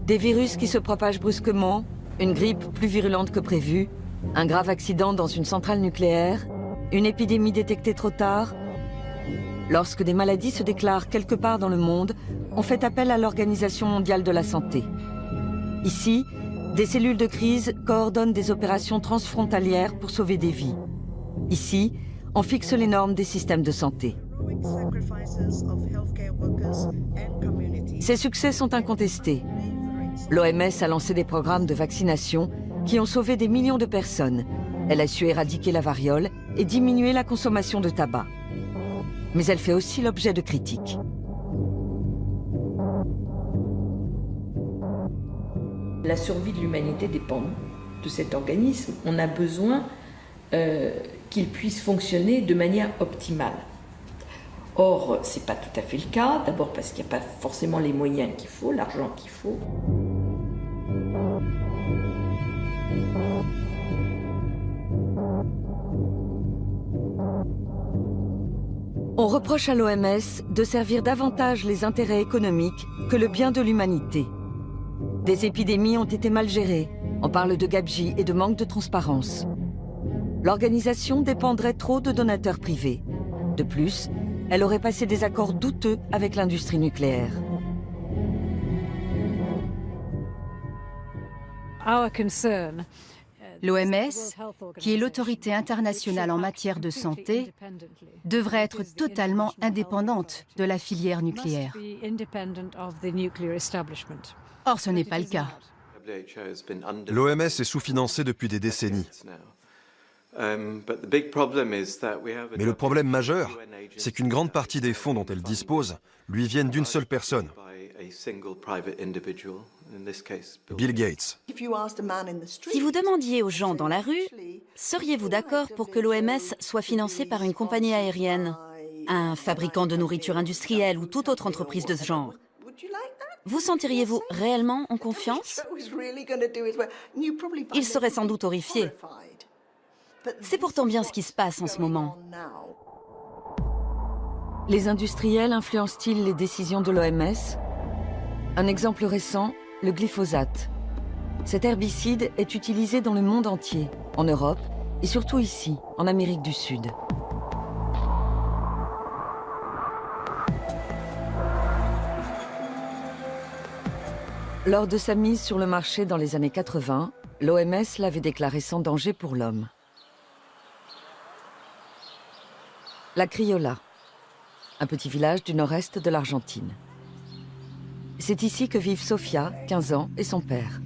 Des virus qui se propagent brusquement, une grippe plus virulente que prévu, un grave accident dans une centrale nucléaire, une épidémie détectée trop tard. Lorsque des maladies se déclarent quelque part dans le monde, on fait appel à l'Organisation mondiale de la santé. Ici, des cellules de crise coordonnent des opérations transfrontalières pour sauver des vies. Ici, on fixe les normes des systèmes de santé. Ces succès sont incontestés. L'OMS a lancé des programmes de vaccination qui ont sauvé des millions de personnes. Elle a su éradiquer la variole et diminuer la consommation de tabac. Mais elle fait aussi l'objet de critiques. La survie de l'humanité dépend de cet organisme. On a besoin qu'il puisse fonctionner de manière optimale. Or, ce n'est pas tout à fait le cas. D'abord parce qu'il n'y a pas forcément les moyens qu'il faut, l'argent qu'il faut. On reproche à l'OMS de servir davantage les intérêts économiques que le bien de l'humanité. Des épidémies ont été mal gérées. On parle de gabegie et de manque de transparence. L'organisation dépendrait trop de donateurs privés. De plus, elle aurait passé des accords douteux avec l'industrie nucléaire. L'OMS, qui est l'autorité internationale en matière de santé, devrait être totalement indépendante de la filière nucléaire. Or, ce n'est pas le cas. L'OMS est sous-financée depuis des décennies. Mais le problème majeur, c'est qu'une grande partie des fonds dont elle dispose lui viennent d'une seule personne, Bill Gates. Si vous demandiez aux gens dans la rue, seriez-vous d'accord pour que l'OMS soit financée par une compagnie aérienne, un fabricant de nourriture industrielle ou toute autre entreprise de ce genre? Vous sentiriez-vous réellement en confiance? Ils seraient sans doute horrifiés. C'est pourtant bien ce qui se passe en ce moment. Les industriels influencent-ils les décisions de l'OMS? Un exemple récent, le glyphosate. Cet herbicide est utilisé dans le monde entier, en Europe et surtout ici, en Amérique du Sud. Lors de sa mise sur le marché dans les années 80, l'OMS l'avait déclaré sans danger pour l'homme. La Criolla, un petit village du nord-est de l'Argentine. C'est ici que vivent Sofia, 15 ans, et son père.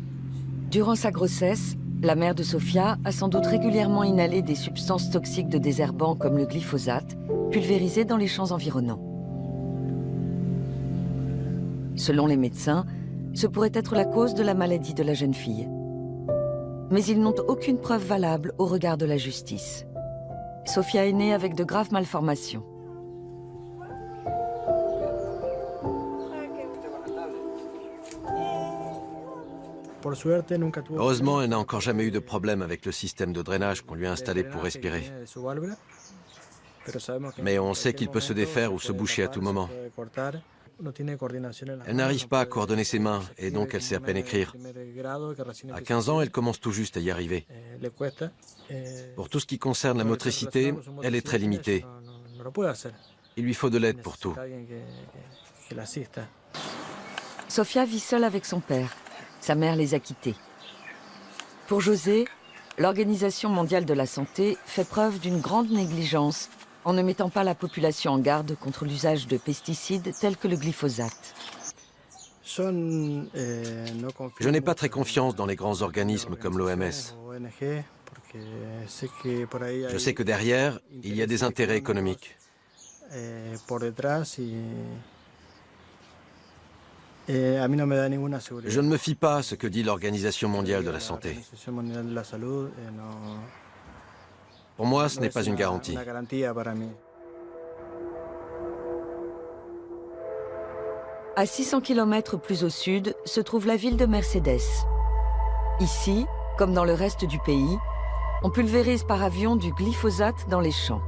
Durant sa grossesse, la mère de Sofia a sans doute régulièrement inhalé des substances toxiques de désherbants comme le glyphosate, pulvérisées dans les champs environnants. Selon les médecins, ce pourrait être la cause de la maladie de la jeune fille. Mais ils n'ont aucune preuve valable au regard de la justice. Sofia est née avec de graves malformations. Heureusement, elle n'a encore jamais eu de problème avec le système de drainage qu'on lui a installé pour respirer. Mais on sait qu'il peut se défaire ou se boucher à tout moment. Elle n'arrive pas à coordonner ses mains et donc elle sait à peine écrire. À 15 ans, elle commence tout juste à y arriver. Pour tout ce qui concerne la motricité, elle est très limitée. Il lui faut de l'aide pour tout. Sofia vit seule avec son père. Sa mère les a quittés. Pour José, l'Organisation mondiale de la santé fait preuve d'une grande négligence en ne mettant pas la population en garde contre l'usage de pesticides tels que le glyphosate. Je n'ai pas très confiance dans les grands organismes comme l'OMS. Je sais que derrière, il y a des intérêts économiques. Je ne me fie pas à ce que dit l'Organisation mondiale de la santé. Pour moi, ce n'est pas une garantie. À 600 km plus au sud se trouve la ville de Mercedes. Ici, comme dans le reste du pays, on pulvérise par avion du glyphosate dans les champs.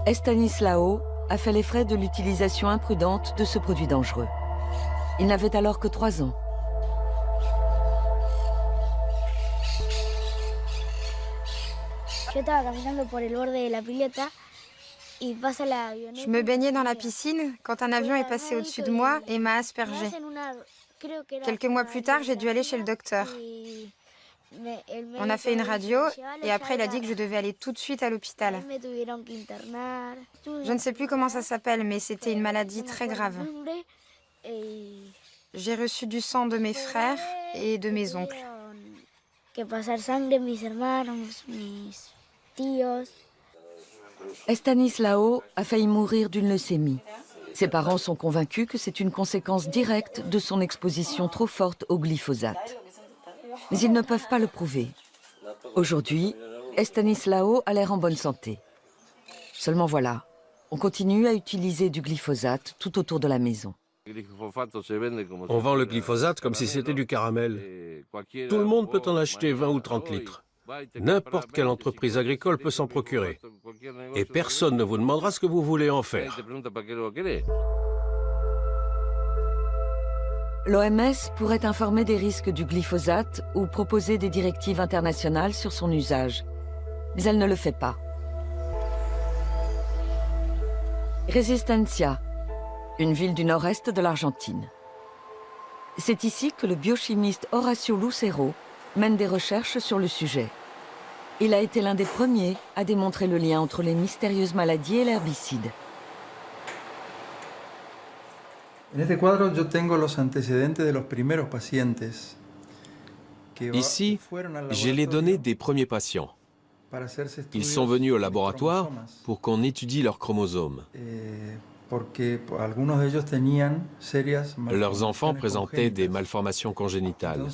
Estanislao, a fait les frais de l'utilisation imprudente de ce produit dangereux. Il n'avait alors que 3 ans. Je me baignais dans la piscine quand un avion est passé au-dessus de moi et m'a aspergée. Quelques mois plus tard, j'ai dû aller chez le docteur. On a fait une radio et après il a dit que je devais aller tout de suite à l'hôpital. Je ne sais plus comment ça s'appelle, mais c'était une maladie très grave. J'ai reçu du sang de mes frères et de mes oncles. Estanislao a failli mourir d'une leucémie. Ses parents sont convaincus que c'est une conséquence directe de son exposition trop forte au glyphosate. Mais ils ne peuvent pas le prouver. Aujourd'hui, Estanislao a l'air en bonne santé. Seulement voilà, on continue à utiliser du glyphosate tout autour de la maison. On vend le glyphosate comme si c'était du caramel. Tout le monde peut en acheter 20 ou 30 litres. N'importe quelle entreprise agricole peut s'en procurer. Et personne ne vous demandera ce que vous voulez en faire. L'OMS pourrait informer des risques du glyphosate ou proposer des directives internationales sur son usage. Mais elle ne le fait pas. Resistencia, une ville du nord-est de l'Argentine. C'est ici que le biochimiste Horacio Lucero mène des recherches sur le sujet. Il a été l'un des premiers à démontrer le lien entre les mystérieuses maladies et l'herbicide. Ici, j'ai les données des premiers patients. Ils sont venus au laboratoire pour qu'on étudie leurs chromosomes. Leurs enfants présentaient des malformations congénitales.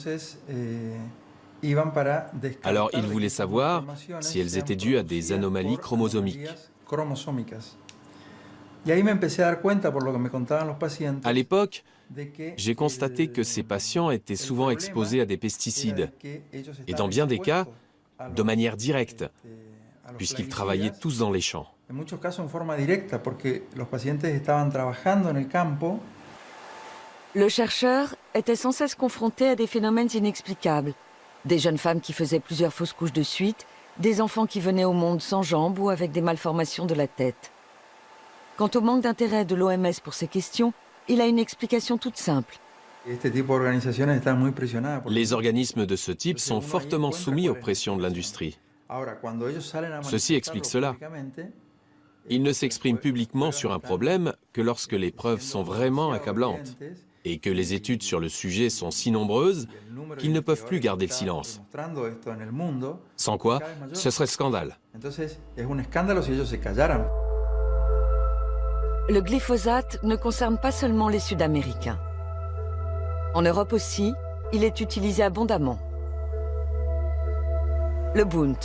Alors ils voulaient savoir si elles étaient dues à des anomalies chromosomiques. À l'époque, j'ai constaté que ces patients étaient souvent exposés à des pesticides, et dans bien des cas, de manière directe, puisqu'ils travaillaient tous dans les champs. Le chercheur était sans cesse confronté à des phénomènes inexplicables. Des jeunes femmes qui faisaient plusieurs fausses couches de suite, des enfants qui venaient au monde sans jambes ou avec des malformations de la tête. Quant au manque d'intérêt de l'OMS pour ces questions, il a une explication toute simple. Les organismes de ce type sont fortement soumis aux pressions de l'industrie. Ceci explique cela. Ils ne s'expriment publiquement sur un problème que lorsque les preuves sont vraiment accablantes et que les études sur le sujet sont si nombreuses qu'ils ne peuvent plus garder le silence. Sans quoi, ce serait le scandale. Le glyphosate ne concerne pas seulement les Sud-Américains. En Europe aussi, il est utilisé abondamment. Le Bund,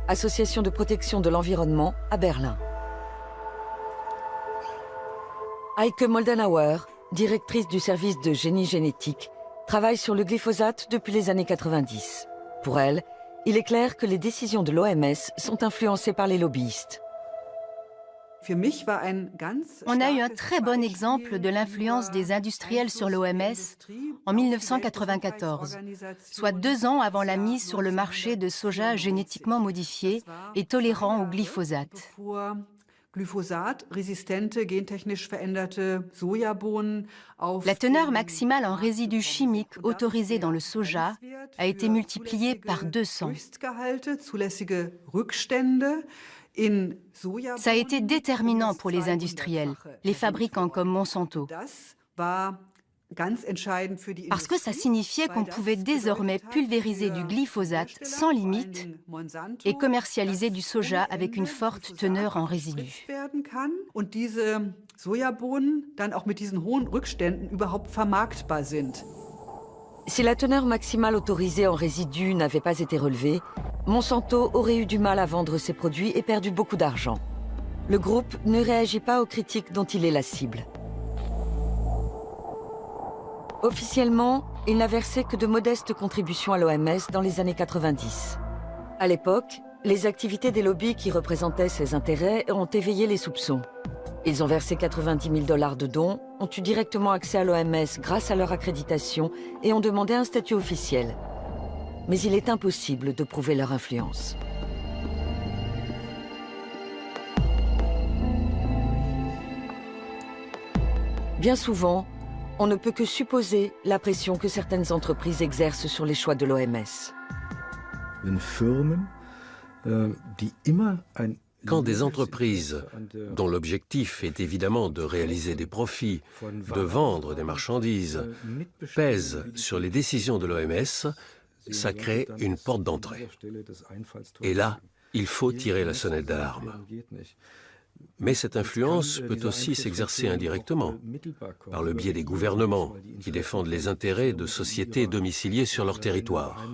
Association de protection de l'environnement à Berlin. Heike Moldenhauer, directrice du service de génie génétique, travaille sur le glyphosate depuis les années 90. Pour elle, il est clair que les décisions de l'OMS sont influencées par les lobbyistes. On a eu un très bon exemple de l'influence des industriels sur l'OMS en 1994, soit 2 ans avant la mise sur le marché de soja génétiquement modifié et tolérant au glyphosate. La teneur maximale en résidus chimiques autorisés dans le soja a été multipliée par 200. Ça a été déterminant pour les industriels, les fabricants comme Monsanto. Parce que ça signifiait qu'on pouvait désormais pulvériser du glyphosate sans limite et commercialiser du soja avec une forte teneur en résidus. Si la teneur maximale autorisée en résidus n'avait pas été relevée, Monsanto aurait eu du mal à vendre ses produits et perdu beaucoup d'argent. Le groupe ne réagit pas aux critiques dont il est la cible. Officiellement, il n'a versé que de modestes contributions à l'OMS dans les années 90. À l'époque, les activités des lobbies qui représentaient ses intérêts ont éveillé les soupçons. Ils ont versé 90 000 $ de dons, ont eu directement accès à l'OMS grâce à leur accréditation et ont demandé un statut officiel. Mais il est impossible de prouver leur influence. Bien souvent, on ne peut que supposer la pression que certaines entreprises exercent sur les choix de l'OMS. Quand des entreprises, dont l'objectif est évidemment de réaliser des profits, de vendre des marchandises, pèsent sur les décisions de l'OMS, ça crée une porte d'entrée. Et là, il faut tirer la sonnette d'alarme. Mais cette influence peut aussi s'exercer indirectement, par le biais des gouvernements qui défendent les intérêts de sociétés domiciliées sur leur territoire.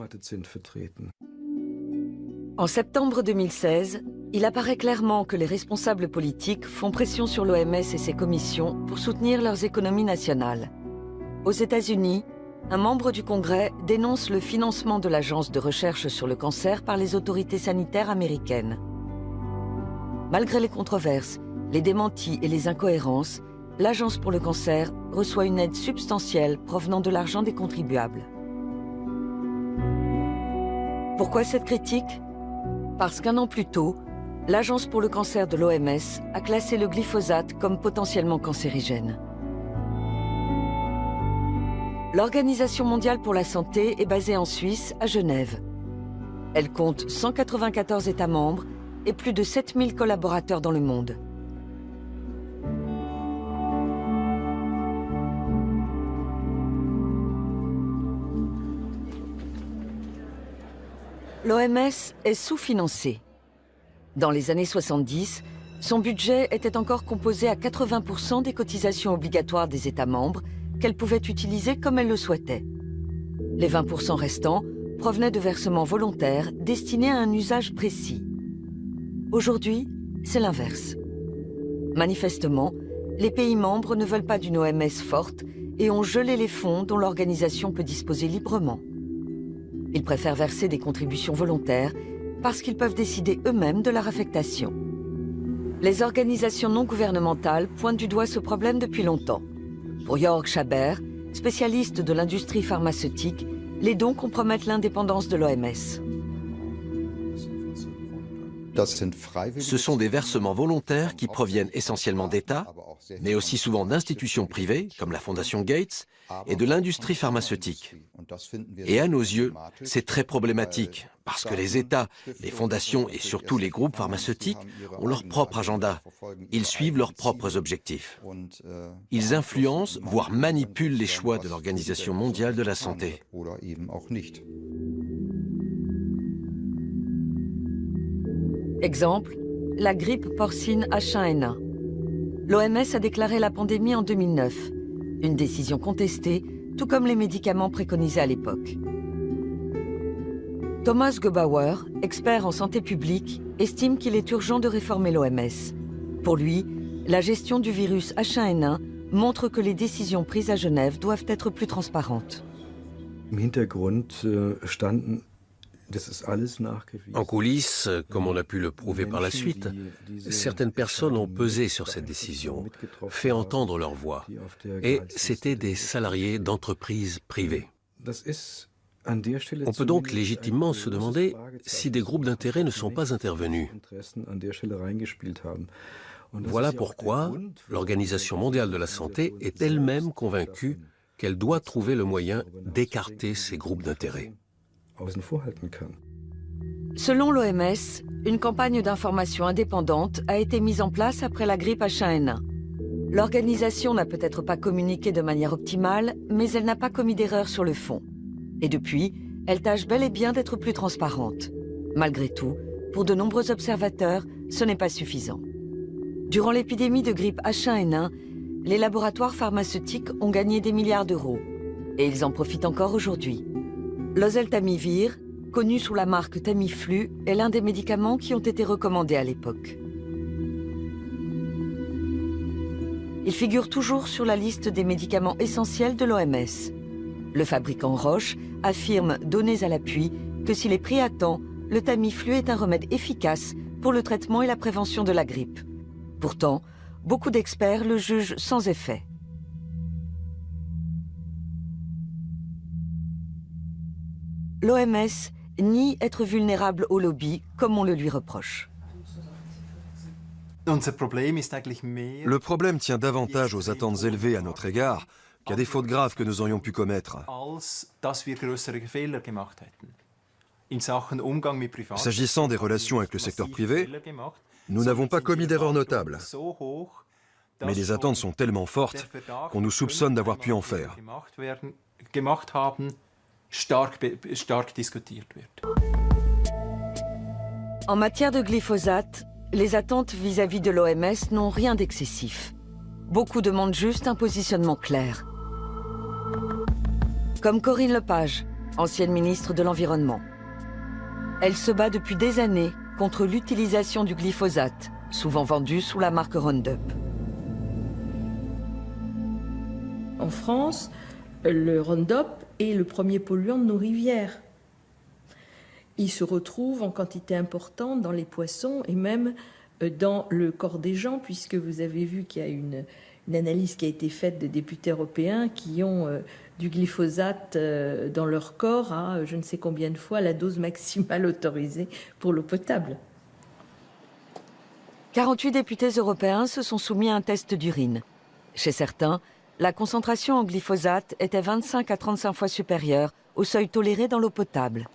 En septembre 2016, il apparaît clairement que les responsables politiques font pression sur l'OMS et ses commissions pour soutenir leurs économies nationales. Aux États-Unis, un membre du Congrès dénonce le financement de l'Agence de recherche sur le cancer par les autorités sanitaires américaines. Malgré les controverses, les démentis et les incohérences, l'Agence pour le cancer reçoit une aide substantielle provenant de l'argent des contribuables. Pourquoi cette critique? Parce qu'un an plus tôt, l'Agence pour le cancer de l'OMS a classé le glyphosate comme potentiellement cancérigène. L'Organisation mondiale pour la santé est basée en Suisse, à Genève. Elle compte 194 États membres et plus de 7000 collaborateurs dans le monde. L'OMS est sous-financée. Dans les années 70, son budget était encore composé à 80% des cotisations obligatoires des États membres qu'elle pouvait utiliser comme elle le souhaitait. Les 20% restants provenaient de versements volontaires destinés à un usage précis. Aujourd'hui, c'est l'inverse. Manifestement, les pays membres ne veulent pas d'une OMS forte et ont gelé les fonds dont l'organisation peut disposer librement. Ils préfèrent verser des contributions volontaires parce qu'ils peuvent décider eux-mêmes de leur affectation. Les organisations non gouvernementales pointent du doigt ce problème depuis longtemps. Pour Jörg Schaber, spécialiste de l'industrie pharmaceutique, les dons compromettent l'indépendance de l'OMS. Ce sont des versements volontaires qui proviennent essentiellement d'États, mais aussi souvent d'institutions privées, comme la Fondation Gates, et de l'industrie pharmaceutique. Et à nos yeux, c'est très problématique, parce que les États, les fondations et surtout les groupes pharmaceutiques ont leur propre agenda. Ils suivent leurs propres objectifs. Ils influencent, voire manipulent les choix de l'Organisation mondiale de la santé. Exemple, la grippe porcine H1N1. L'OMS a déclaré la pandémie en 2009, une décision contestée, tout comme les médicaments préconisés à l'époque. Thomas Gebauer, expert en santé publique, estime qu'il est urgent de réformer l'OMS. Pour lui, la gestion du virus H1N1 montre que les décisions prises à Genève doivent être plus transparentes. En coulisses, comme on a pu le prouver par la suite, certaines personnes ont pesé sur cette décision, fait entendre leur voix, et c'étaient des salariés d'entreprises privées. On peut donc légitimement se demander si des groupes d'intérêt ne sont pas intervenus. Voilà pourquoi l'Organisation mondiale de la santé est elle-même convaincue qu'elle doit trouver le moyen d'écarter ces groupes d'intérêt. Selon l'OMS, une campagne d'information indépendante a été mise en place après la grippe H1N1. L'organisation n'a peut-être pas communiqué de manière optimale, mais elle n'a pas commis d'erreur sur le fond. Et depuis, elle tâche bel et bien d'être plus transparente. Malgré tout, pour de nombreux observateurs, ce n'est pas suffisant. Durant l'épidémie de grippe H1N1, les laboratoires pharmaceutiques ont gagné des milliards d'euros. Et ils en profitent encore aujourd'hui. L'oseltamivir, connu sous la marque Tamiflu, est l'un des médicaments qui ont été recommandés à l'époque. Il figure toujours sur la liste des médicaments essentiels de l'OMS. Le fabricant Roche affirme, données à l'appui, que s'il est pris à temps, le Tamiflu est un remède efficace pour le traitement et la prévention de la grippe. Pourtant, beaucoup d'experts le jugent sans effet. L'OMS nie être vulnérable au lobby, comme on le lui reproche. Le problème tient davantage aux attentes élevées à notre égard qu'à des fautes graves que nous aurions pu commettre. S'agissant des relations avec le secteur privé, nous n'avons pas commis d'erreurs notables. Mais les attentes sont tellement fortes qu'on nous soupçonne d'avoir pu en faire. En matière de glyphosate, les attentes vis-à-vis de l'OMS n'ont rien d'excessif. Beaucoup demandent juste un positionnement clair. Comme Corinne Lepage, ancienne ministre de l'Environnement. Elle se bat depuis des années contre l'utilisation du glyphosate, souvent vendu sous la marque Roundup. En France, le Roundup est le premier polluant de nos rivières. Il se retrouve en quantité importante dans les poissons et même dans le corps des gens, puisque vous avez vu qu'il y a une analyse qui a été faite de députés européens qui ont du glyphosate dans leur corps à je ne sais combien de fois la dose maximale autorisée pour l'eau potable. 48 députés européens se sont soumis à un test d'urine. Chez certains, la concentration en glyphosate était 25 à 35 fois supérieure au seuil toléré dans l'eau potable.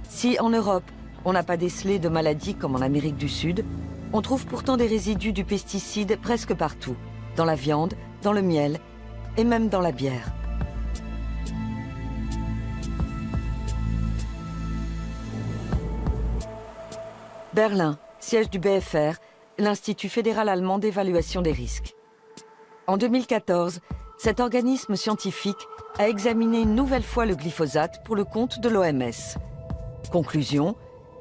Si en Europe, on n'a pas décelé de maladies comme en Amérique du Sud, on trouve pourtant des résidus du pesticide presque partout, dans la viande, dans le miel et même dans la bière. Berlin, siège du BfR, l'Institut fédéral allemand d'évaluation des risques. En 2014, cet organisme scientifique a examiné une nouvelle fois le glyphosate pour le compte de l'OMS. Conclusion,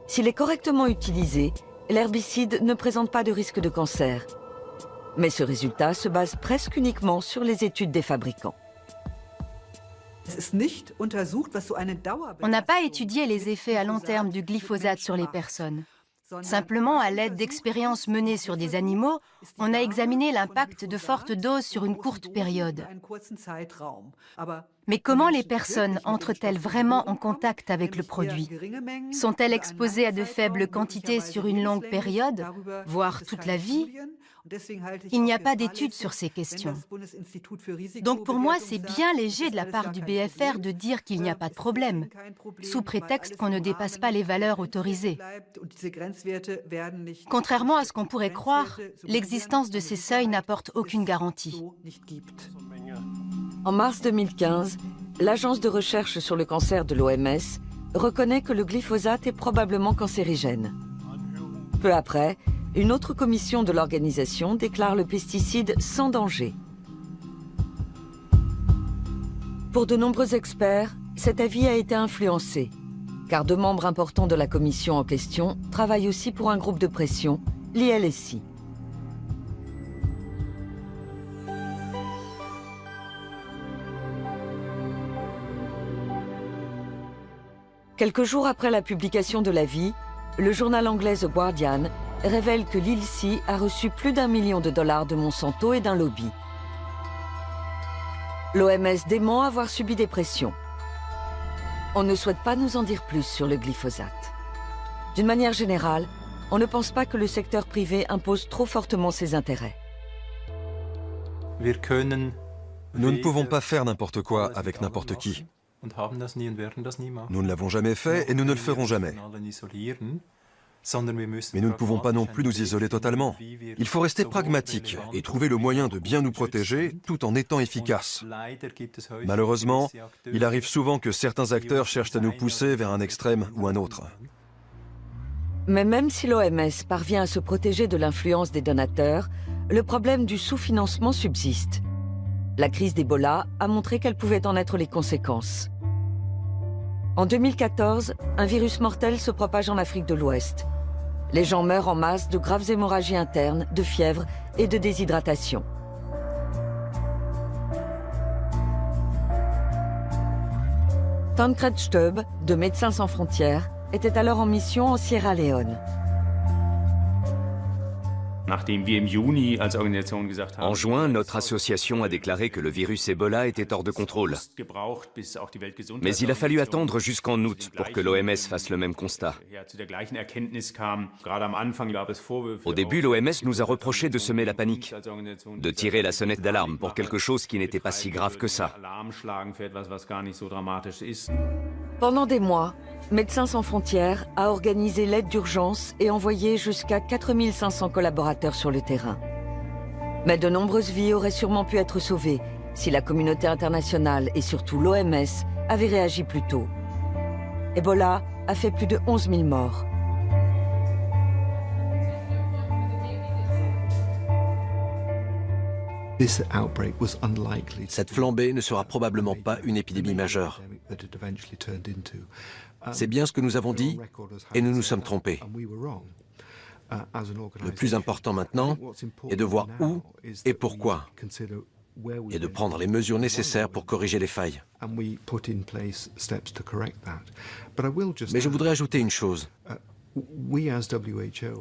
s'il est correctement utilisé, l'herbicide ne présente pas de risque de cancer. Mais ce résultat se base presque uniquement sur les études des fabricants. On n'a pas étudié les effets à long terme du glyphosate sur les personnes. Simplement, à l'aide d'expériences menées sur des animaux, on a examiné l'impact de fortes doses sur une courte période. Mais comment les personnes entrent-elles vraiment en contact avec le produit? Sont-elles exposées à de faibles quantités sur une longue période, voire toute la vie? Il n'y a pas d'études sur ces questions. Donc pour moi, c'est bien léger de la part du BfR de dire qu'il n'y a pas de problème, sous prétexte qu'on ne dépasse pas les valeurs autorisées. Contrairement à ce qu'on pourrait croire, l'existence de ces seuils n'apporte aucune garantie. En mars 2015, l'Agence de recherche sur le cancer de l'OMS reconnaît que le glyphosate est probablement cancérigène. Peu après, une autre commission de l'organisation déclare le pesticide sans danger. Pour de nombreux experts, cet avis a été influencé, car deux membres importants de la commission en question travaillent aussi pour un groupe de pression, l'ILSI. Quelques jours après la publication de l'avis, le journal anglais The Guardian révèle que l'ILSI a reçu plus d'1 million de dollars de Monsanto et d'un lobby. L'OMS dément avoir subi des pressions. On ne souhaite pas nous en dire plus sur le glyphosate. D'une manière générale, on ne pense pas que le secteur privé impose trop fortement ses intérêts. Nous ne pouvons pas faire n'importe quoi avec n'importe qui. Nous ne l'avons jamais fait et nous ne le ferons jamais. Mais nous ne pouvons pas non plus nous isoler totalement. Il faut rester pragmatique et trouver le moyen de bien nous protéger tout en étant efficace. Malheureusement, il arrive souvent que certains acteurs cherchent à nous pousser vers un extrême ou un autre. Mais même si l'OMS parvient à se protéger de l'influence des donateurs, le problème du sous-financement subsiste. La crise d'Ebola a montré quelles pouvaient en être les conséquences. En 2014, un virus mortel se propage en Afrique de l'Ouest. Les gens meurent en masse de graves hémorragies internes, de fièvre et de déshydratation. Tancred Stoeb, de Médecins sans frontières, était alors en mission en Sierra Leone. En juin, notre association a déclaré que le virus Ebola était hors de contrôle. Mais il a fallu attendre jusqu'en août pour que l'OMS fasse le même constat. Au début, l'OMS nous a reproché de semer la panique, de tirer la sonnette d'alarme pour quelque chose qui n'était pas si grave que ça. Pendant des mois, Médecins sans frontières a organisé l'aide d'urgence et envoyé jusqu'à 4500 collaborateurs sur le terrain. Mais de nombreuses vies auraient sûrement pu être sauvées si la communauté internationale et surtout l'OMS avaient réagi plus tôt. Ebola a fait plus de 11 000 morts. Cette flambée ne sera probablement pas une épidémie majeure. C'est bien ce que nous avons dit et nous nous sommes trompés. Le plus important maintenant est de voir où et pourquoi et de prendre les mesures nécessaires pour corriger les failles. Mais je voudrais ajouter une chose.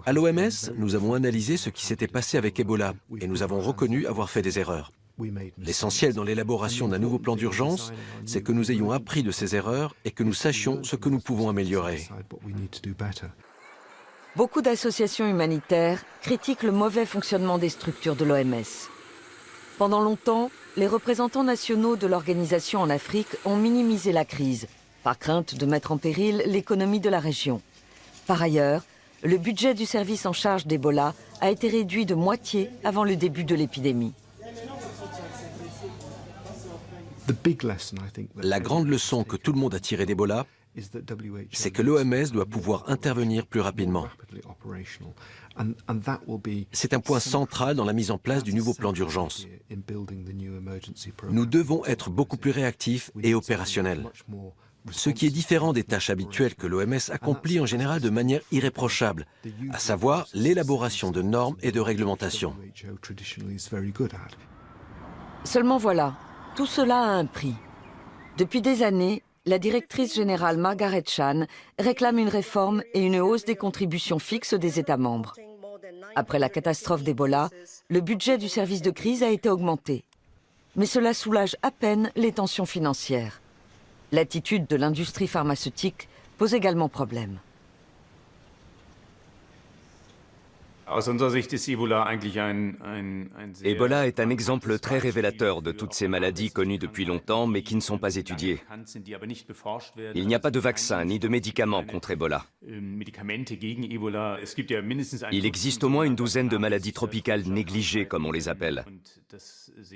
À l'OMS, nous avons analysé ce qui s'était passé avec Ebola et nous avons reconnu avoir fait des erreurs. L'essentiel dans l'élaboration d'un nouveau plan d'urgence, c'est que nous ayons appris de ces erreurs et que nous sachions ce que nous pouvons améliorer. Beaucoup d'associations humanitaires critiquent le mauvais fonctionnement des structures de l'OMS. Pendant longtemps, les représentants nationaux de l'organisation en Afrique ont minimisé la crise, par crainte de mettre en péril l'économie de la région. Par ailleurs, le budget du service en charge d'Ebola a été réduit de moitié avant le début de l'épidémie. La grande leçon que tout le monde a tirée d'Ebola, c'est que l'OMS doit pouvoir intervenir plus rapidement. C'est un point central dans la mise en place du nouveau plan d'urgence. Nous devons être beaucoup plus réactifs et opérationnels. Ce qui est différent des tâches habituelles que l'OMS accomplit en général de manière irréprochable, à savoir l'élaboration de normes et de réglementations. Seulement voilà, tout cela a un prix. Depuis des années, la directrice générale Margaret Chan réclame une réforme et une hausse des contributions fixes des États membres. Après la catastrophe d'Ebola, le budget du service de crise a été augmenté. Mais cela soulage à peine les tensions financières. L'attitude de l'industrie pharmaceutique pose également problème. Ebola est un exemple très révélateur de toutes ces maladies connues depuis longtemps mais qui ne sont pas étudiées. Il n'y a pas de vaccin ni de médicaments contre Ebola. Il existe au moins une douzaine de maladies tropicales négligées, comme on les appelle.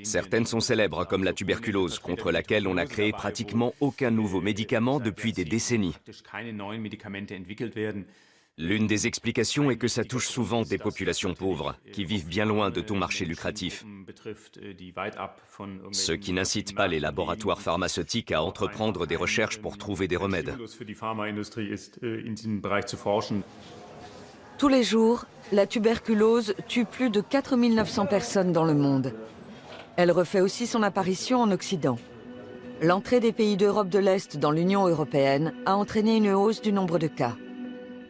Certaines sont célèbres, comme la tuberculose, contre laquelle on n'a créé pratiquement aucun nouveau médicament depuis des décennies. L'une des explications est que ça touche souvent des populations pauvres, qui vivent bien loin de tout marché lucratif. Ce qui n'incite pas les laboratoires pharmaceutiques à entreprendre des recherches pour trouver des remèdes. Tous les jours, la tuberculose tue plus de 4 900 personnes dans le monde. Elle refait aussi son apparition en Occident. L'entrée des pays d'Europe de l'Est dans l'Union européenne a entraîné une hausse du nombre de cas.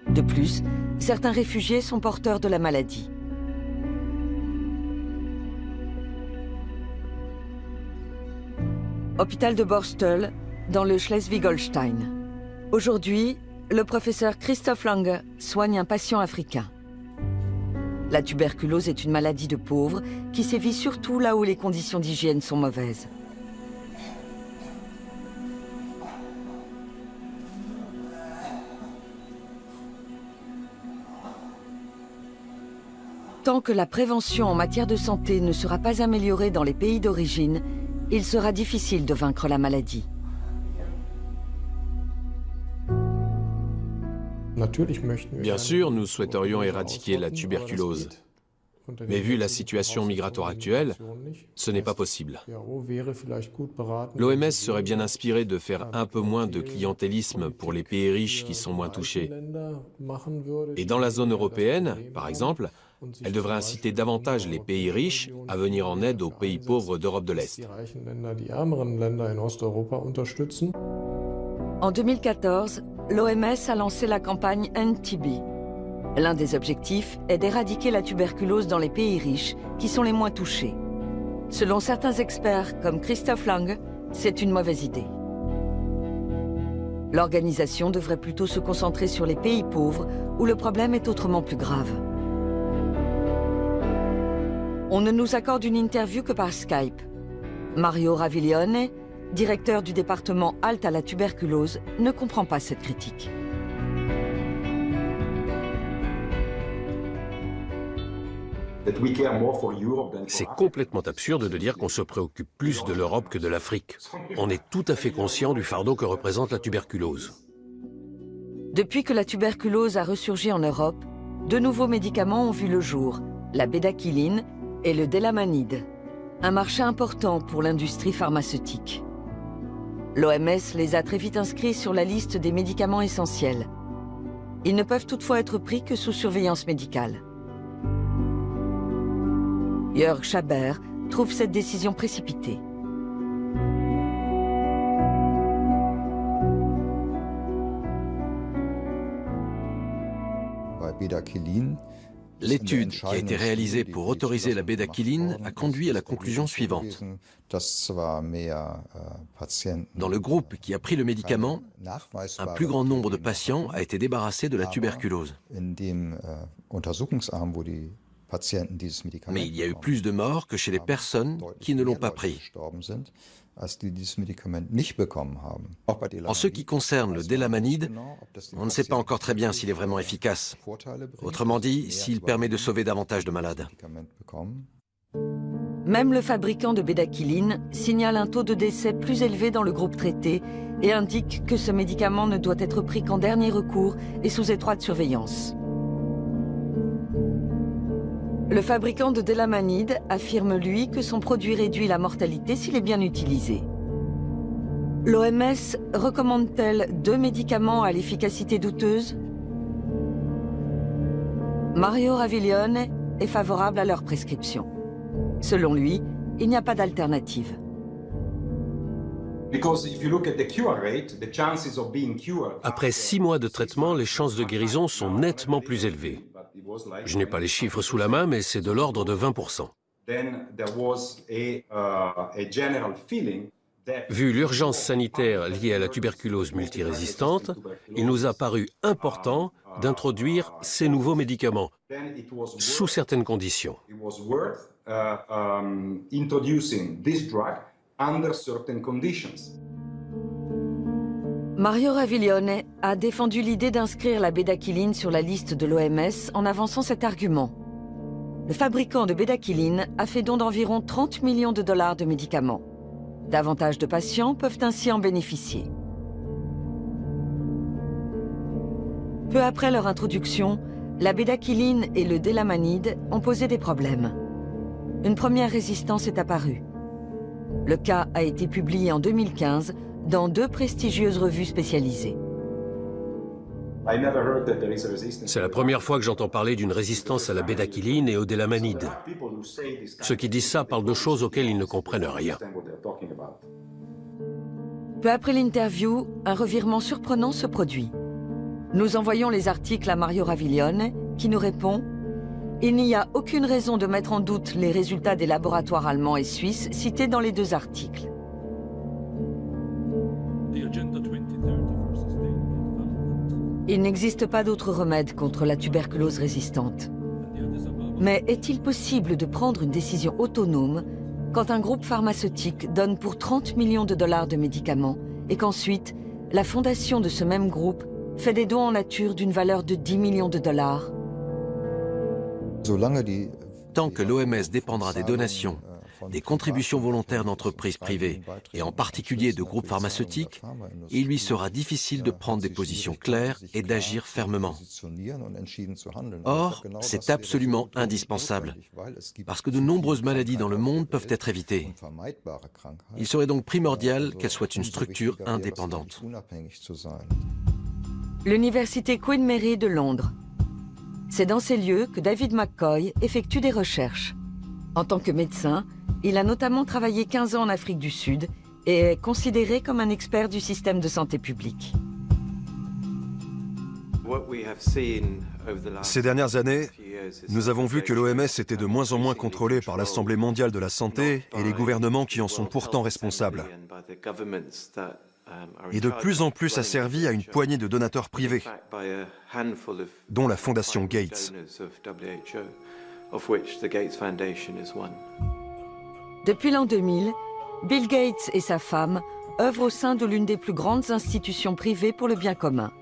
De plus, certains réfugiés sont porteurs de la maladie. Hôpital de Borstel, dans le Schleswig-Holstein. Aujourd'hui, le professeur Christoph Lange soigne un patient africain. La tuberculose est une maladie de pauvres qui sévit surtout là où les conditions d'hygiène sont mauvaises. Tant que la prévention en matière de santé ne sera pas améliorée dans les pays d'origine, il sera difficile de vaincre la maladie. Bien sûr, nous souhaiterions éradiquer la tuberculose. Mais vu la situation migratoire actuelle, ce n'est pas possible. L'OMS serait bien inspirée de faire un peu moins de clientélisme pour les pays riches qui sont moins touchés. Et dans la zone européenne, par exemple, elle devrait inciter davantage les pays riches à venir en aide aux pays pauvres d'Europe de l'Est. En 2014, l'OMS a lancé la campagne End TB. L'un des objectifs est d'éradiquer la tuberculose dans les pays riches, qui sont les moins touchés. Selon certains experts, comme Christophe Lange, c'est une mauvaise idée. L'organisation devrait plutôt se concentrer sur les pays pauvres, où le problème est autrement plus grave. On ne nous accorde une interview que par Skype. Mario Raviglione, directeur du département Halte à la tuberculose, ne comprend pas cette critique. C'est complètement absurde de dire qu'on se préoccupe plus de l'Europe que de l'Afrique. On est tout à fait conscient du fardeau que représente la tuberculose. Depuis que la tuberculose a ressurgi en Europe, de nouveaux médicaments ont vu le jour, la bédaquiline et le délamanide, un marché important pour l'industrie pharmaceutique. L'OMS les a très vite inscrits sur la liste des médicaments essentiels. Ils ne peuvent toutefois être pris que sous surveillance médicale. Jörg Schaber trouve cette décision précipitée. L'étude qui a été réalisée pour autoriser la bédaquiline a conduit à la conclusion suivante. Dans le groupe qui a pris le médicament, un plus grand nombre de patients a été débarrassé de la tuberculose. Mais il y a eu plus de morts que chez les personnes qui ne l'ont pas pris. En ce qui concerne le délamanide, on ne sait pas encore très bien s'il est vraiment efficace. Autrement dit, s'il permet de sauver davantage de malades. Même le fabricant de bédaquiline signale un taux de décès plus élevé dans le groupe traité et indique que ce médicament ne doit être pris qu'en dernier recours et sous étroite surveillance. Le fabricant de délamanide affirme, lui, que son produit réduit la mortalité s'il est bien utilisé. L'OMS recommande-t-elle 2 médicaments à l'efficacité douteuse? Mario Raviglione est favorable à leur prescription. Selon lui, il n'y a pas d'alternative. Après 6 mois de traitement, les chances de guérison sont nettement plus élevées. Je n'ai pas les chiffres sous la main, mais c'est de l'ordre de 20%. Vu l'urgence sanitaire liée à la tuberculose multirésistante, il nous a paru important d'introduire ces nouveaux médicaments, sous certaines conditions. Mario Raviglione a défendu l'idée d'inscrire la bédaquiline sur la liste de l'OMS en avançant cet argument. Le fabricant de bédaquiline a fait don d'environ 30 millions de dollars de médicaments. Davantage de patients peuvent ainsi en bénéficier. Peu après leur introduction, la bédaquiline et le délamanide ont posé des problèmes. Une première résistance est apparue. Le cas a été publié en 2015 dans 2 prestigieuses revues spécialisées. C'est la première fois que j'entends parler d'une résistance à la bédaquiline et au délamanide. Ceux qui disent ça parlent de choses auxquelles ils ne comprennent rien. Peu après l'interview, un revirement surprenant se produit. Nous envoyons les articles à Mario Raviglione, qui nous répond « Il n'y a aucune raison de mettre en doute les résultats des laboratoires allemands et suisses cités dans les 2 articles. » Il n'existe pas d'autre remède contre la tuberculose résistante. Mais est-il possible de prendre une décision autonome quand un groupe pharmaceutique donne pour 30 millions de dollars de médicaments et qu'ensuite, la fondation de ce même groupe fait des dons en nature d'une valeur de 10 millions de dollars? Tant que l'OMS dépendra des donations, des contributions volontaires d'entreprises privées, et en particulier de groupes pharmaceutiques, il lui sera difficile de prendre des positions claires et d'agir fermement. Or, c'est absolument indispensable, parce que de nombreuses maladies dans le monde peuvent être évitées. Il serait donc primordial qu'elle soit une structure indépendante. L'université Queen Mary de Londres. C'est dans ces lieux que David McCoy effectue des recherches. En tant que médecin, il a notamment travaillé 15 ans en Afrique du Sud et est considéré comme un expert du système de santé publique. Ces dernières années, nous avons vu que l'OMS était de moins en moins contrôlée par l'Assemblée mondiale de la santé et les gouvernements qui en sont pourtant responsables. Et de plus en plus asservie à une poignée de donateurs privés, dont la Fondation Gates. Depuis l'an 2000, Bill Gates et sa femme œuvrent au sein de l'une des plus grandes institutions privées pour le bien commun.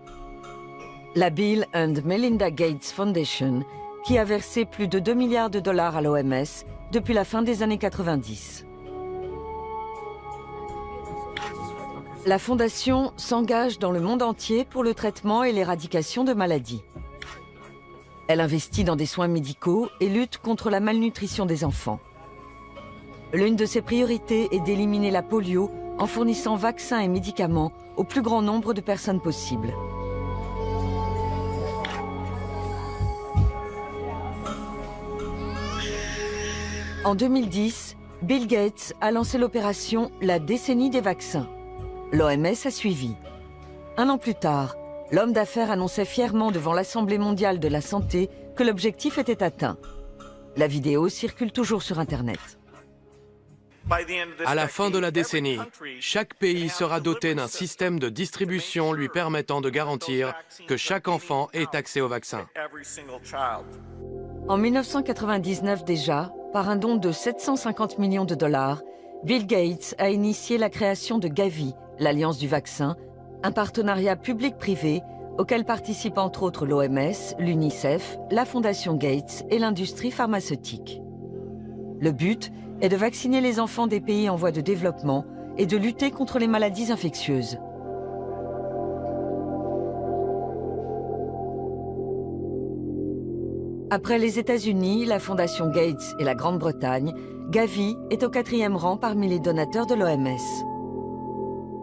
La Bill and Melinda Gates Foundation, qui a versé plus de 2 milliards de dollars à l'OMS depuis la fin des années 90. La fondation s'engage dans le monde entier pour le traitement et l'éradication de maladies. Elle investit dans des soins médicaux et lutte contre la malnutrition des enfants. L'une de ses priorités est d'éliminer la polio en fournissant vaccins et médicaments au plus grand nombre de personnes possible. En 2010, Bill Gates a lancé l'opération La décennie des vaccins. L'OMS a suivi. Un an plus tard, l'homme d'affaires annonçait fièrement devant l'Assemblée mondiale de la santé que l'objectif était atteint. La vidéo circule toujours sur Internet. À la fin de la décennie, chaque pays sera doté d'un système de distribution lui permettant de garantir que chaque enfant ait accès au vaccin. En 1999 déjà, par un don de 750 millions de dollars, Bill Gates a initié la création de Gavi, l'Alliance du vaccin, un partenariat public-privé auquel participent entre autres l'OMS, l'UNICEF, la Fondation Gates et l'industrie pharmaceutique. Le but est de vacciner les enfants des pays en voie de développement et de lutter contre les maladies infectieuses. Après les États-Unis, la Fondation Gates et la Grande-Bretagne, Gavi est au 4e rang parmi les donateurs de l'OMS.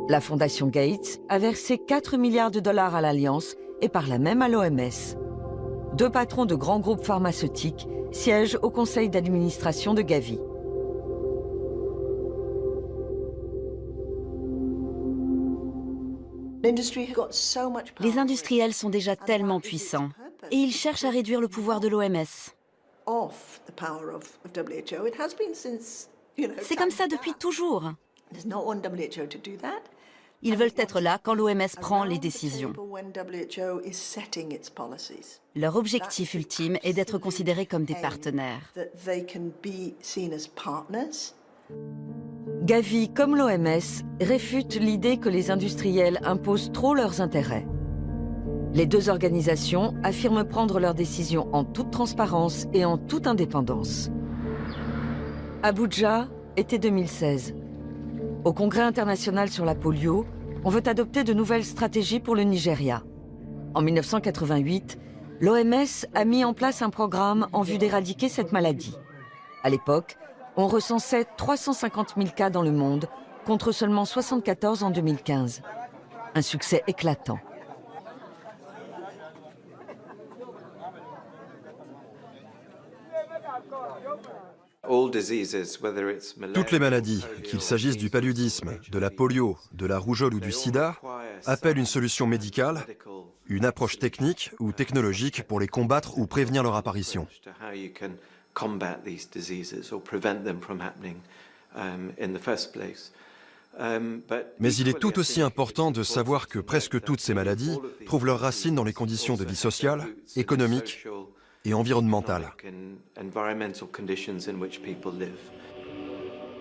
La Fondation Gates a versé 4 milliards de dollars à l'Alliance et par là même à l'OMS. 2 patrons de grands groupes pharmaceutiques siègent au conseil d'administration de Gavi. Les industriels sont déjà tellement puissants et ils cherchent à réduire le pouvoir de l'OMS. C'est comme ça depuis toujours. Ils veulent être là quand l'OMS prend les décisions. Leur objectif ultime est d'être considérés comme des partenaires. Gavi, comme l'OMS, réfute l'idée que les industriels imposent trop leurs intérêts. Les deux organisations affirment prendre leurs décisions en toute transparence et en toute indépendance. Abuja, été 2016. Au Congrès international sur la polio, on veut adopter de nouvelles stratégies pour le Nigeria. En 1988, l'OMS a mis en place un programme en vue d'éradiquer cette maladie. À l'époque, on recensait 350 000 cas dans le monde, contre seulement 74 en 2015. Un succès éclatant. Toutes les maladies, qu'il s'agisse du paludisme, de la polio, de la rougeole ou du sida, appellent une solution médicale, une approche technique ou technologique pour les combattre ou prévenir leur apparition. Mais il est tout aussi important de savoir que presque toutes ces maladies trouvent leurs racines dans les conditions de vie sociale, économique et environnementale.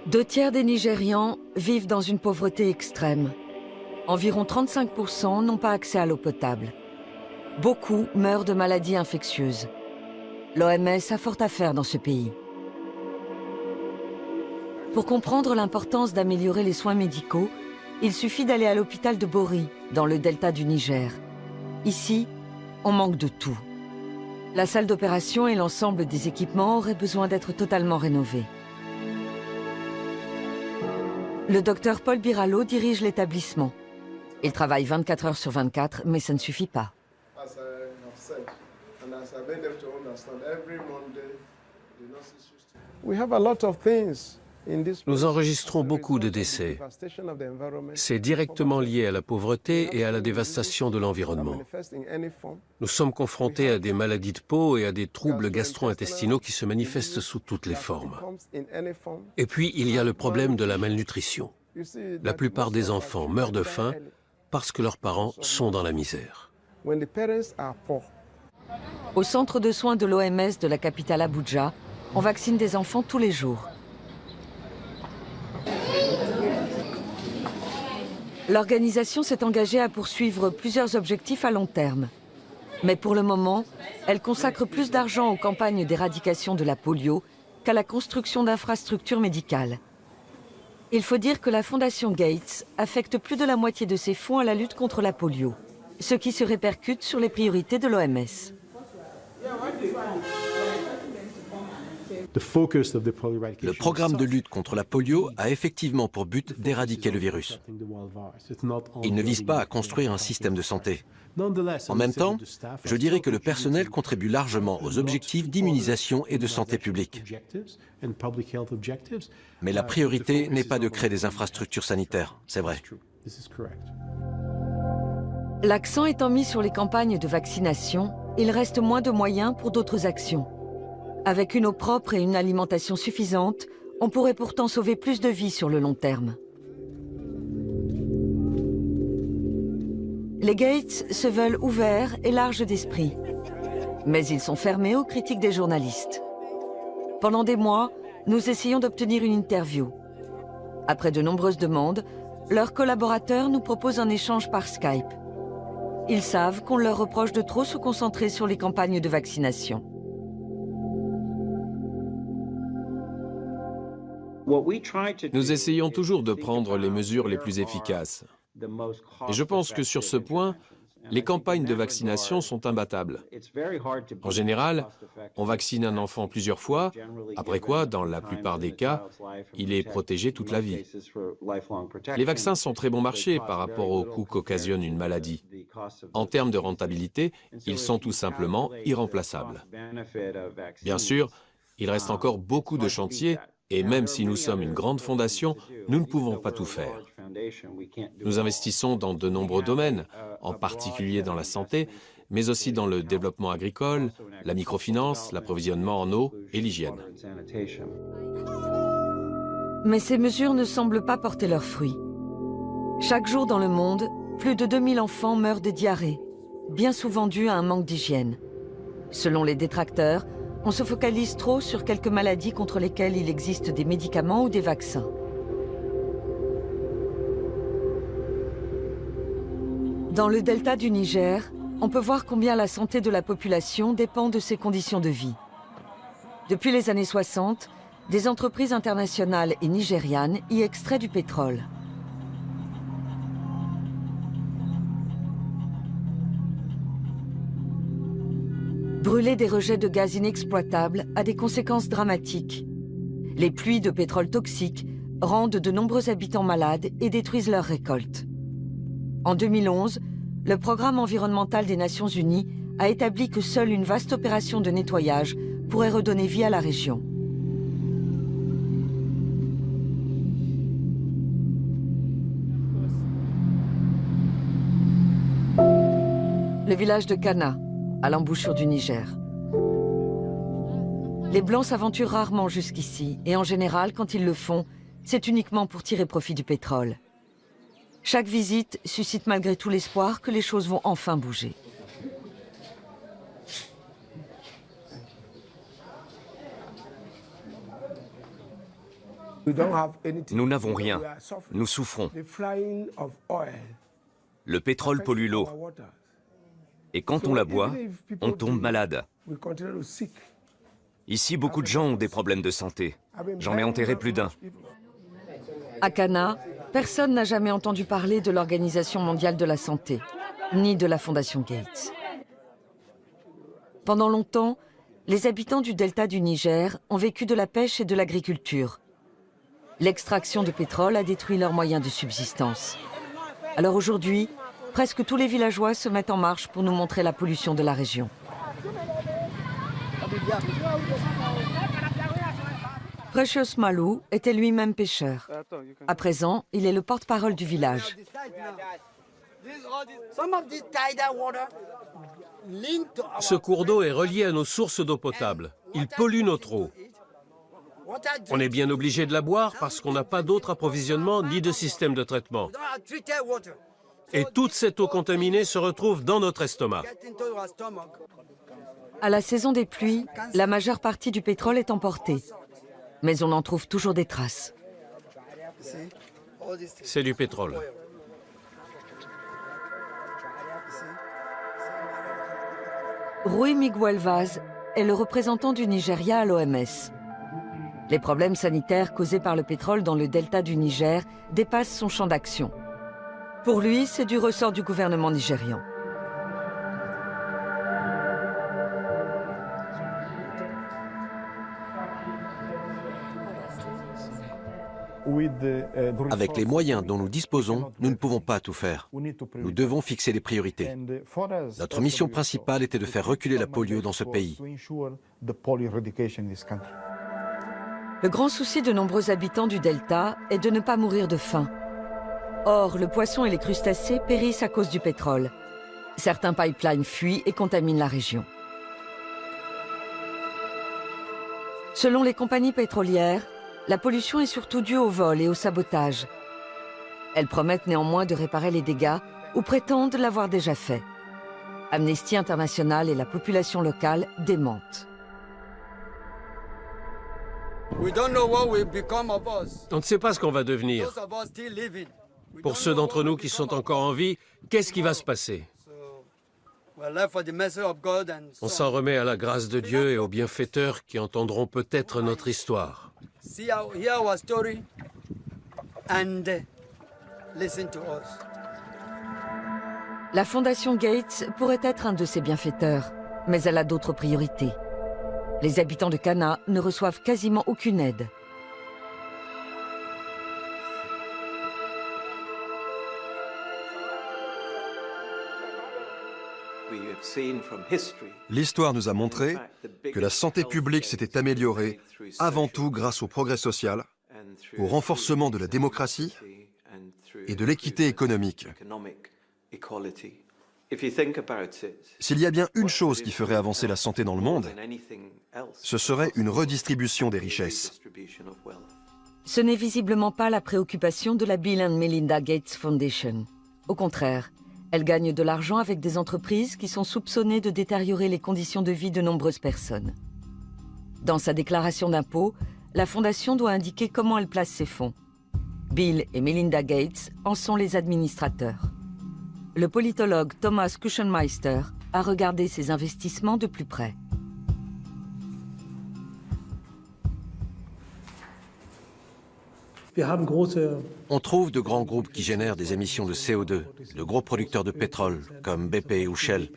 2 tiers des Nigérians vivent dans une pauvreté extrême. Environ 35% n'ont pas accès à l'eau potable. Beaucoup meurent de maladies infectieuses. L'OMS a fort à faire dans ce pays. Pour comprendre l'importance d'améliorer les soins médicaux, il suffit d'aller à l'hôpital de Bori, dans le delta du Niger. Ici, on manque de tout. La salle d'opération et l'ensemble des équipements auraient besoin d'être totalement rénovés. Le docteur Paul Biralo dirige l'établissement. Il travaille 24 heures sur 24, mais ça ne suffit pas. Nous enregistrons beaucoup de décès. C'est directement lié à la pauvreté et à la dévastation de l'environnement. Nous sommes confrontés à des maladies de peau et à des troubles gastro-intestinaux qui se manifestent sous toutes les formes. Et puis, il y a le problème de la malnutrition. La plupart des enfants meurent de faim parce que leurs parents sont dans la misère. Au centre de soins de l'OMS de la capitale Abuja, on vaccine des enfants tous les jours. L'organisation s'est engagée à poursuivre plusieurs objectifs à long terme. Mais pour le moment, elle consacre plus d'argent aux campagnes d'éradication de la polio qu'à la construction d'infrastructures médicales. Il faut dire que la Fondation Gates affecte plus de la moitié de ses fonds à la lutte contre la polio, ce qui se répercute sur les priorités de l'OMS. Le programme de lutte contre la polio a effectivement pour but d'éradiquer le virus. Il ne vise pas à construire un système de santé. En même temps, je dirais que le personnel contribue largement aux objectifs d'immunisation et de santé publique. Mais la priorité n'est pas de créer des infrastructures sanitaires, c'est vrai. L'accent étant mis sur les campagnes de vaccination, il reste moins de moyens pour d'autres actions. Avec une eau propre et une alimentation suffisante, on pourrait pourtant sauver plus de vies sur le long terme. Les Gates se veulent ouverts et larges d'esprit. Mais ils sont fermés aux critiques des journalistes. Pendant des mois, nous essayons d'obtenir une interview. Après de nombreuses demandes, leurs collaborateurs nous proposent un échange par Skype. Ils savent qu'on leur reproche de trop se concentrer sur les campagnes de vaccination. Nous essayons toujours de prendre les mesures les plus efficaces. Et je pense que sur ce point, les campagnes de vaccination sont imbattables. En général, on vaccine un enfant plusieurs fois, après quoi, dans la plupart des cas, il est protégé toute la vie. Les vaccins sont très bon marché par rapport au coût qu'occasionne une maladie. En termes de rentabilité, ils sont tout simplement irremplaçables. Bien sûr, il reste encore beaucoup de chantiers. Et même si nous sommes une grande fondation, nous ne pouvons pas tout faire. Nous investissons dans de nombreux domaines, en particulier dans la santé, mais aussi dans le développement agricole, la microfinance, l'approvisionnement en eau et l'hygiène. Mais ces mesures ne semblent pas porter leurs fruits. Chaque jour dans le monde, plus de 2000 enfants meurent de diarrhée, bien souvent dû à un manque d'hygiène. Selon les détracteurs, on se focalise trop sur quelques maladies contre lesquelles il existe des médicaments ou des vaccins. Dans le delta du Niger, on peut voir combien la santé de la population dépend de ses conditions de vie. Depuis les années 60, des entreprises internationales et nigérianes y extraient du pétrole. Brûler des rejets de gaz inexploitables a des conséquences dramatiques. Les pluies de pétrole toxique rendent de nombreux habitants malades et détruisent leurs récoltes. En 2011, le Programme environnemental des Nations Unies a établi que seule une vaste opération de nettoyage pourrait redonner vie à la région. Le village de Kana, à l'embouchure du Niger. Les Blancs s'aventurent rarement jusqu'ici, et en général, quand ils le font, c'est uniquement pour tirer profit du pétrole. Chaque visite suscite malgré tout l'espoir que les choses vont enfin bouger. Nous n'avons rien. Nous souffrons. Le pétrole pollue l'eau. Et quand on la boit, on tombe malade. Ici, beaucoup de gens ont des problèmes de santé. J'en ai enterré plus d'un. À Kana, personne n'a jamais entendu parler de l'Organisation mondiale de la santé, ni de la Fondation Gates. Pendant longtemps, les habitants du delta du Niger ont vécu de la pêche et de l'agriculture. L'extraction de pétrole a détruit leurs moyens de subsistance. Alors aujourd'hui, presque tous les villageois se mettent en marche pour nous montrer la pollution de la région. Precious Malou était lui-même pêcheur. À présent, il est le porte-parole du village. Ce cours d'eau est relié à nos sources d'eau potable. Il pollue notre eau. On est bien obligé de la boire parce qu'on n'a pas d'autre approvisionnement ni de système de traitement. Et toute cette eau contaminée se retrouve dans notre estomac. À la saison des pluies, la majeure partie du pétrole est emportée. Mais on en trouve toujours des traces. C'est du pétrole. Rui Miguel Vaz est le représentant du Nigeria à l'OMS. Les problèmes sanitaires causés par le pétrole dans le delta du Niger dépassent son champ d'action. Pour lui, c'est du ressort du gouvernement nigérian. Avec les moyens dont nous disposons, nous ne pouvons pas tout faire. Nous devons fixer les priorités. Notre mission principale était de faire reculer la polio dans ce pays. Le grand souci de nombreux habitants du delta est de ne pas mourir de faim. Or, le poisson et les crustacés périssent à cause du pétrole. Certains pipelines fuient et contaminent la région. Selon les compagnies pétrolières, la pollution est surtout due au vol et au sabotage. Elles promettent néanmoins de réparer les dégâts ou prétendent l'avoir déjà fait. Amnesty International et la population locale démentent. On ne sait pas ce qu'on va devenir. Pour ceux d'entre nous qui sont encore en vie, qu'est-ce qui va se passer? On s'en remet à la grâce de Dieu et aux bienfaiteurs qui entendront peut-être notre histoire. La Fondation Gates pourrait être un de ces bienfaiteurs, mais elle a d'autres priorités. Les habitants de Cana ne reçoivent quasiment aucune aide. L'histoire nous a montré que la santé publique s'était améliorée avant tout grâce au progrès social, au renforcement de la démocratie et de l'équité économique. S'il y a bien une chose qui ferait avancer la santé dans le monde, ce serait une redistribution des richesses. Ce n'est visiblement pas la préoccupation de la Bill and Melinda Gates Foundation. Au contraire, elle gagne de l'argent avec des entreprises qui sont soupçonnées de détériorer les conditions de vie de nombreuses personnes. Dans sa déclaration d'impôt, la Fondation doit indiquer comment elle place ses fonds. Bill et Melinda Gates en sont les administrateurs. Le politologue Thomas Kuchenmeister a regardé ces investissements de plus près. On trouve de grands groupes qui génèrent des émissions de CO2, de gros producteurs de pétrole, comme BP ou Shell.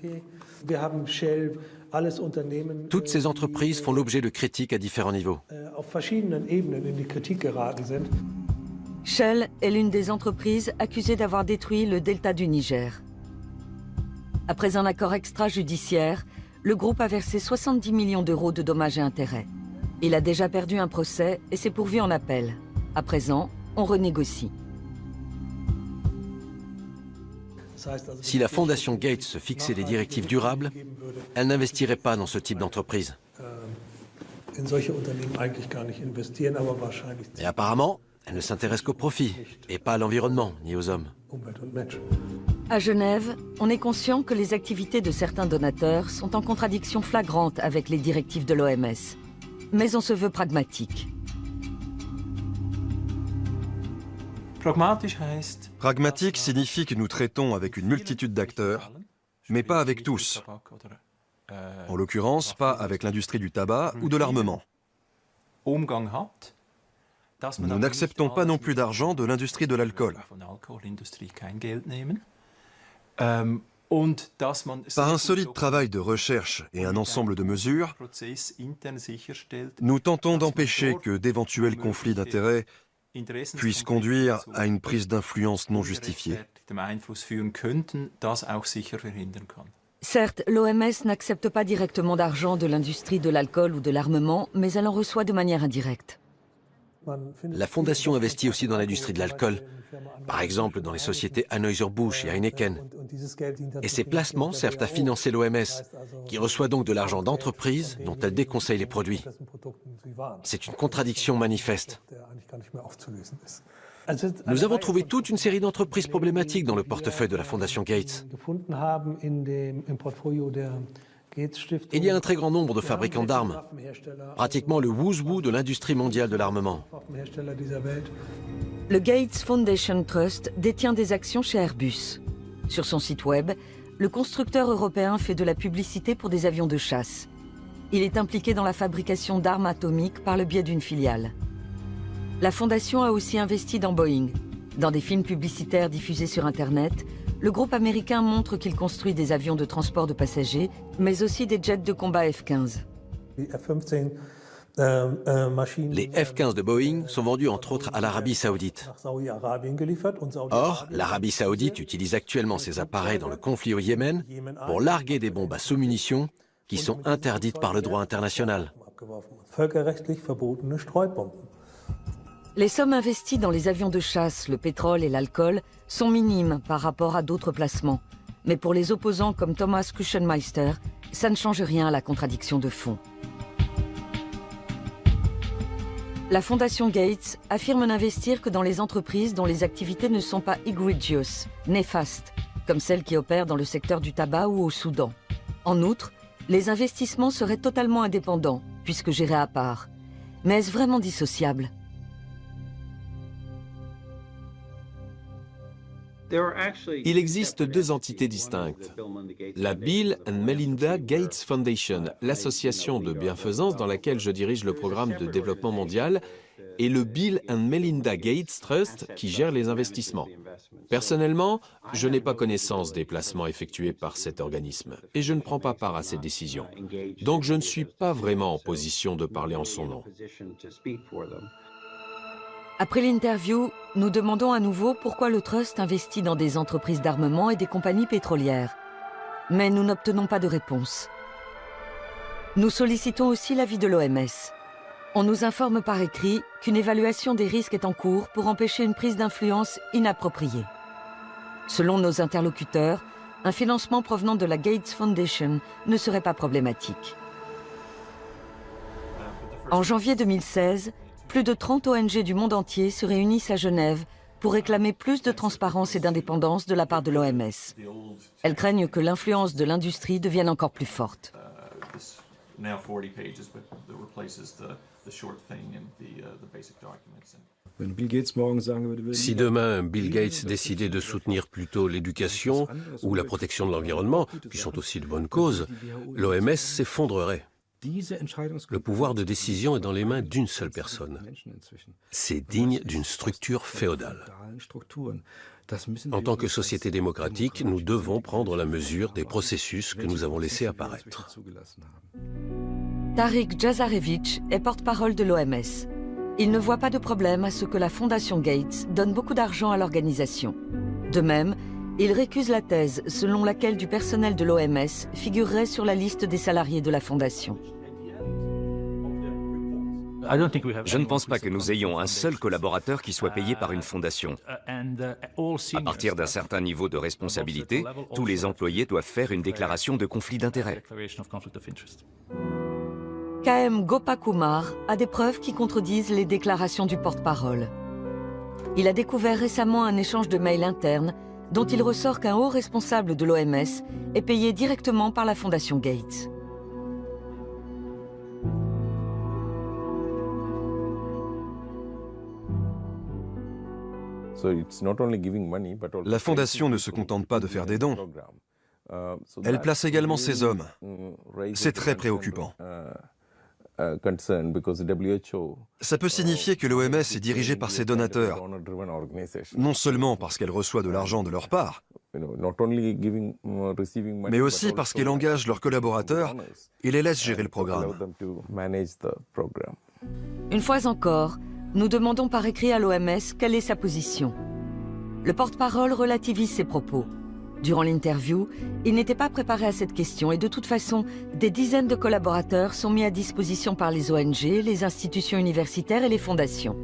Toutes ces entreprises font l'objet de critiques à différents niveaux. Shell est l'une des entreprises accusées d'avoir détruit le delta du Niger. Après un accord extrajudiciaire, le groupe a versé 70 millions d'euros de dommages et intérêts. Il a déjà perdu un procès et s'est pourvu en appel. À présent, on renégocie. Si la Fondation Gates se fixait des directives durables, elle n'investirait pas dans ce type d'entreprise. Mais apparemment, elle ne s'intéresse qu'au profit, et pas à l'environnement, ni aux hommes. À Genève, on est conscient que les activités de certains donateurs sont en contradiction flagrante avec les directives de l'OMS. Mais on se veut pragmatique. Pragmatique signifie que nous traitons avec une multitude d'acteurs, mais pas avec tous. En l'occurrence, pas avec l'industrie du tabac ou de l'armement. Nous n'acceptons pas non plus d'argent de l'industrie de l'alcool. Par un solide travail de recherche et un ensemble de mesures, nous tentons d'empêcher que d'éventuels conflits d'intérêts puissent conduire à une prise d'influence non justifiée. Certes, l'OMS n'accepte pas directement d'argent de l'industrie de l'alcool ou de l'armement, mais elle en reçoit de manière indirecte. La Fondation investit aussi dans l'industrie de l'alcool, par exemple dans les sociétés Anheuser-Busch et Heineken. Et ces placements servent à financer l'OMS, qui reçoit donc de l'argent d'entreprises dont elle déconseille les produits. C'est une contradiction manifeste. Nous avons trouvé toute une série d'entreprises problématiques dans le portefeuille de la Fondation Gates. Il y a un très grand nombre de fabricants d'armes, pratiquement le who's who de l'industrie mondiale de l'armement. Le Gates Foundation Trust détient des actions chez Airbus. Sur son site web, le constructeur européen fait de la publicité pour des avions de chasse. Il est impliqué dans la fabrication d'armes atomiques par le biais d'une filiale. La Fondation a aussi investi dans Boeing. Dans des films publicitaires diffusés sur Internet, le groupe américain montre qu'il construit des avions de transport de passagers, mais aussi des jets de combat F-15. Les F-15 de Boeing sont vendus entre autres à l'Arabie Saoudite. Or, l'Arabie Saoudite utilise actuellement ces appareils dans le conflit au Yémen pour larguer des bombes à sous-munitions qui sont interdites par le droit international. Les sommes investies dans les avions de chasse, le pétrole et l'alcool sont minimes par rapport à d'autres placements. Mais pour les opposants comme Thomas Kuchenmeister, ça ne change rien à la contradiction de fond. La Fondation Gates affirme n'investir que dans les entreprises dont les activités ne sont pas egregious, néfastes, comme celles qui opèrent dans le secteur du tabac ou au Soudan. En outre, les investissements seraient totalement indépendants, puisque gérés à part. Mais est-ce vraiment dissociable ? Il existe deux entités distinctes. La Bill and Melinda Gates Foundation, l'association de bienfaisance dans laquelle je dirige le programme de développement mondial, et le Bill and Melinda Gates Trust qui gère les investissements. Personnellement, je n'ai pas connaissance des placements effectués par cet organisme et je ne prends pas part à ces décisions. Donc je ne suis pas vraiment en position de parler en son nom. Après l'interview, nous demandons à nouveau pourquoi le Trust investit dans des entreprises d'armement et des compagnies pétrolières. Mais nous n'obtenons pas de réponse. Nous sollicitons aussi l'avis de l'OMS. On nous informe par écrit qu'une évaluation des risques est en cours pour empêcher une prise d'influence inappropriée. Selon nos interlocuteurs, un financement provenant de la Gates Foundation ne serait pas problématique. En janvier 2016, plus de 30 ONG du monde entier se réunissent à Genève pour réclamer plus de transparence et d'indépendance de la part de l'OMS. Elles craignent que l'influence de l'industrie devienne encore plus forte. Si demain Bill Gates décidait de soutenir plutôt l'éducation ou la protection de l'environnement, qui sont aussi de bonnes causes, l'OMS s'effondrerait. Le pouvoir de décision est dans les mains d'une seule personne. C'est digne d'une structure féodale. En tant que société démocratique, nous devons prendre la mesure des processus que nous avons laissés apparaître. Tariq Djazarevich est porte-parole de l'OMS. Il ne voit pas de problème à ce que la Fondation Gates donne beaucoup d'argent à l'organisation. De même, il récuse la thèse selon laquelle du personnel de l'OMS figurerait sur la liste des salariés de la Fondation. Je ne pense pas que nous ayons un seul collaborateur qui soit payé par une fondation. À partir d'un certain niveau de responsabilité, tous les employés doivent faire une déclaration de conflit d'intérêts. KM Gopakumar a des preuves qui contredisent les déclarations du porte-parole. Il a découvert récemment un échange de mails internes dont il ressort qu'un haut responsable de l'OMS est payé directement par la Fondation Gates. La Fondation ne se contente pas de faire des dons. Elle place également ses hommes. C'est très préoccupant. Ça peut signifier que l'OMS est dirigée par ses donateurs, non seulement parce qu'elle reçoit de l'argent de leur part, mais aussi parce qu'elle engage leurs collaborateurs et les laisse gérer le programme. Une fois encore, nous demandons par écrit à l'OMS quelle est sa position. Le porte-parole relativise ses propos. Durant l'interview, il n'était pas préparé à cette question et de toute façon, des dizaines de collaborateurs sont mis à disposition par les ONG, les institutions universitaires et les fondations.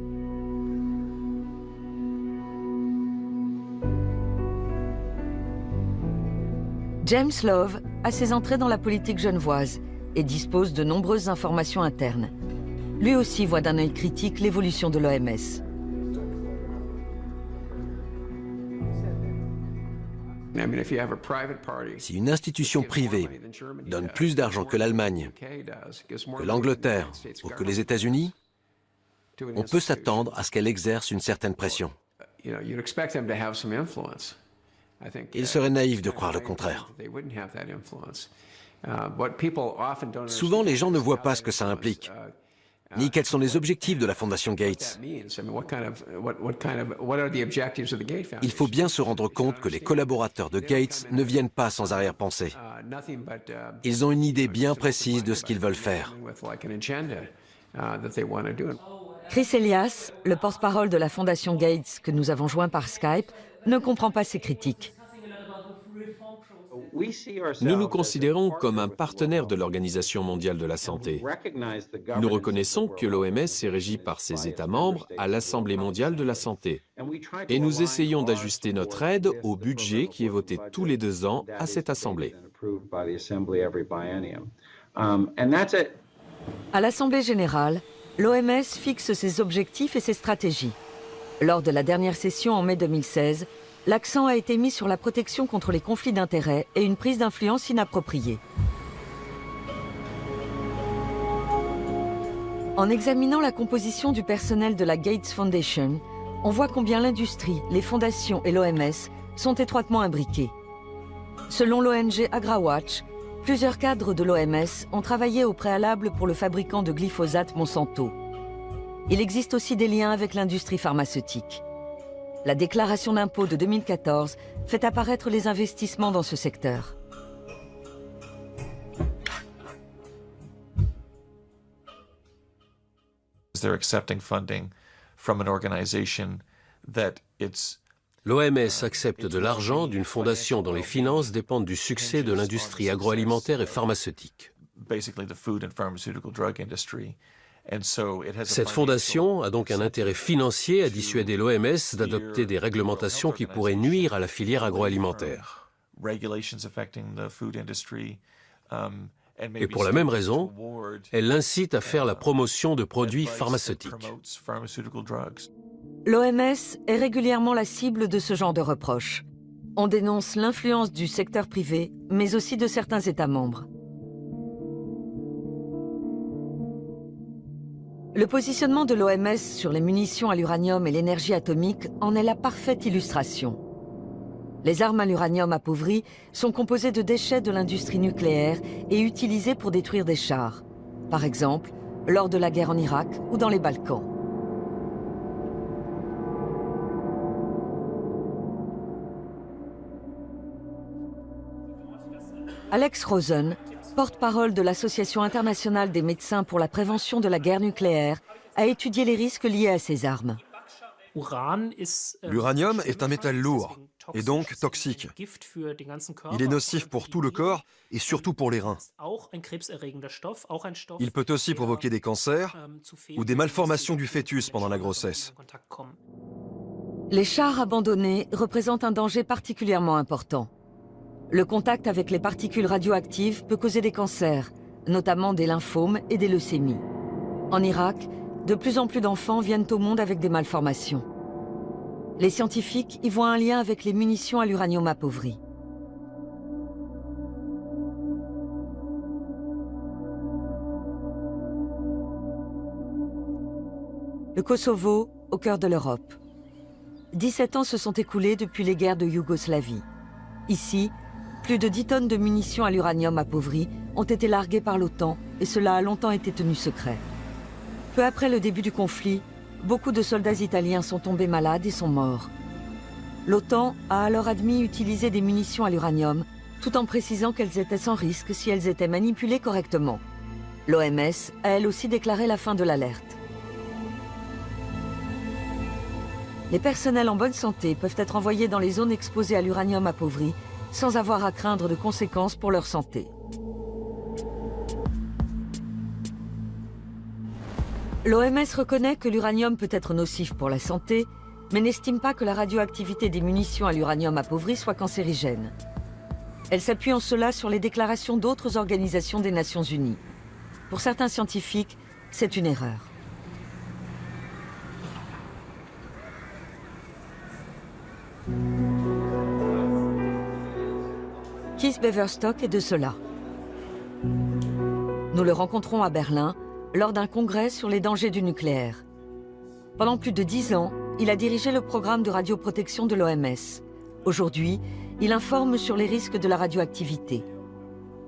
James Love a ses entrées dans la politique genevoise et dispose de nombreuses informations internes. Lui aussi voit d'un œil critique l'évolution de l'OMS. Si une institution privée donne plus d'argent que l'Allemagne, que l'Angleterre ou que les États-Unis, on peut s'attendre à ce qu'elle exerce une certaine pression. Il serait naïf de croire le contraire. Souvent, les gens ne voient pas ce que ça implique, ni quels sont les objectifs de la Fondation Gates. Il faut bien se rendre compte que les collaborateurs de Gates ne viennent pas sans arrière-pensée. Ils ont une idée bien précise de ce qu'ils veulent faire. Chris Elias, le porte-parole de la Fondation Gates que nous avons joint par Skype, ne comprend pas ces critiques. Nous nous considérons comme un partenaire de l'Organisation mondiale de la santé. Nous reconnaissons que l'OMS est régie par ses États membres à l'Assemblée mondiale de la santé. Et nous essayons d'ajuster notre aide au budget qui est voté tous les 2 ans à cette Assemblée. À l'Assemblée générale, l'OMS fixe ses objectifs et ses stratégies. Lors de la dernière session en mai 2016, l'accent a été mis sur la protection contre les conflits d'intérêts et une prise d'influence inappropriée. En examinant la composition du personnel de la Gates Foundation, on voit combien l'industrie, les fondations et l'OMS sont étroitement imbriqués. Selon l'ONG AgraWatch, plusieurs cadres de l'OMS ont travaillé au préalable pour le fabricant de glyphosate Monsanto. Il existe aussi des liens avec l'industrie pharmaceutique. La déclaration d'impôt de 2014 fait apparaître les investissements dans ce secteur. L'OMS accepte de l'argent d'une fondation dont les finances dépendent du succès de l'industrie agroalimentaire et pharmaceutique. Cette fondation a donc un intérêt financier à dissuader l'OMS d'adopter des réglementations qui pourraient nuire à la filière agroalimentaire. Et pour la même raison, elle l'incite à faire la promotion de produits pharmaceutiques. L'OMS est régulièrement la cible de ce genre de reproches. On dénonce l'influence du secteur privé, mais aussi de certains États membres. Le positionnement de l'OMS sur les munitions à l'uranium et l'énergie atomique en est la parfaite illustration. Les armes à l'uranium appauvri sont composées de déchets de l'industrie nucléaire et utilisées pour détruire des chars, par exemple lors de la guerre en Irak ou dans les Balkans. Alex Rosen, porte-parole de l'Association internationale des médecins pour la prévention de la guerre nucléaire, a étudié les risques liés à ces armes. L'uranium est un métal lourd et donc toxique. Il est nocif pour tout le corps et surtout pour les reins. Il peut aussi provoquer des cancers ou des malformations du fœtus pendant la grossesse. Les chars abandonnés représentent un danger particulièrement important. Le contact avec les particules radioactives peut causer des cancers, notamment des lymphomes et des leucémies. En Irak, de plus en plus d'enfants viennent au monde avec des malformations. Les scientifiques y voient un lien avec les munitions à l'uranium appauvri. Le Kosovo, au cœur de l'Europe. 17 ans se sont écoulés depuis les guerres de Yougoslavie. Ici, plus de 10 tonnes de munitions à l'uranium appauvri ont été larguées par l'OTAN et cela a longtemps été tenu secret. Peu après le début du conflit, beaucoup de soldats italiens sont tombés malades et sont morts. L'OTAN a alors admis utiliser des munitions à l'uranium, tout en précisant qu'elles étaient sans risque si elles étaient manipulées correctement. L'OMS a elle aussi déclaré la fin de l'alerte. Les personnels en bonne santé peuvent être envoyés dans les zones exposées à l'uranium appauvri sans avoir à craindre de conséquences pour leur santé. L'OMS reconnaît que l'uranium peut être nocif pour la santé, mais n'estime pas que la radioactivité des munitions à l'uranium appauvri soit cancérigène. Elle s'appuie en cela sur les déclarations d'autres organisations des Nations Unies. Pour certains scientifiques, c'est une erreur. Kees Beverstock est de cela. Nous le rencontrons à Berlin lors d'un congrès sur les dangers du nucléaire. Pendant plus de 10 ans, il a dirigé le programme de radioprotection de l'OMS. Aujourd'hui, il informe sur les risques de la radioactivité.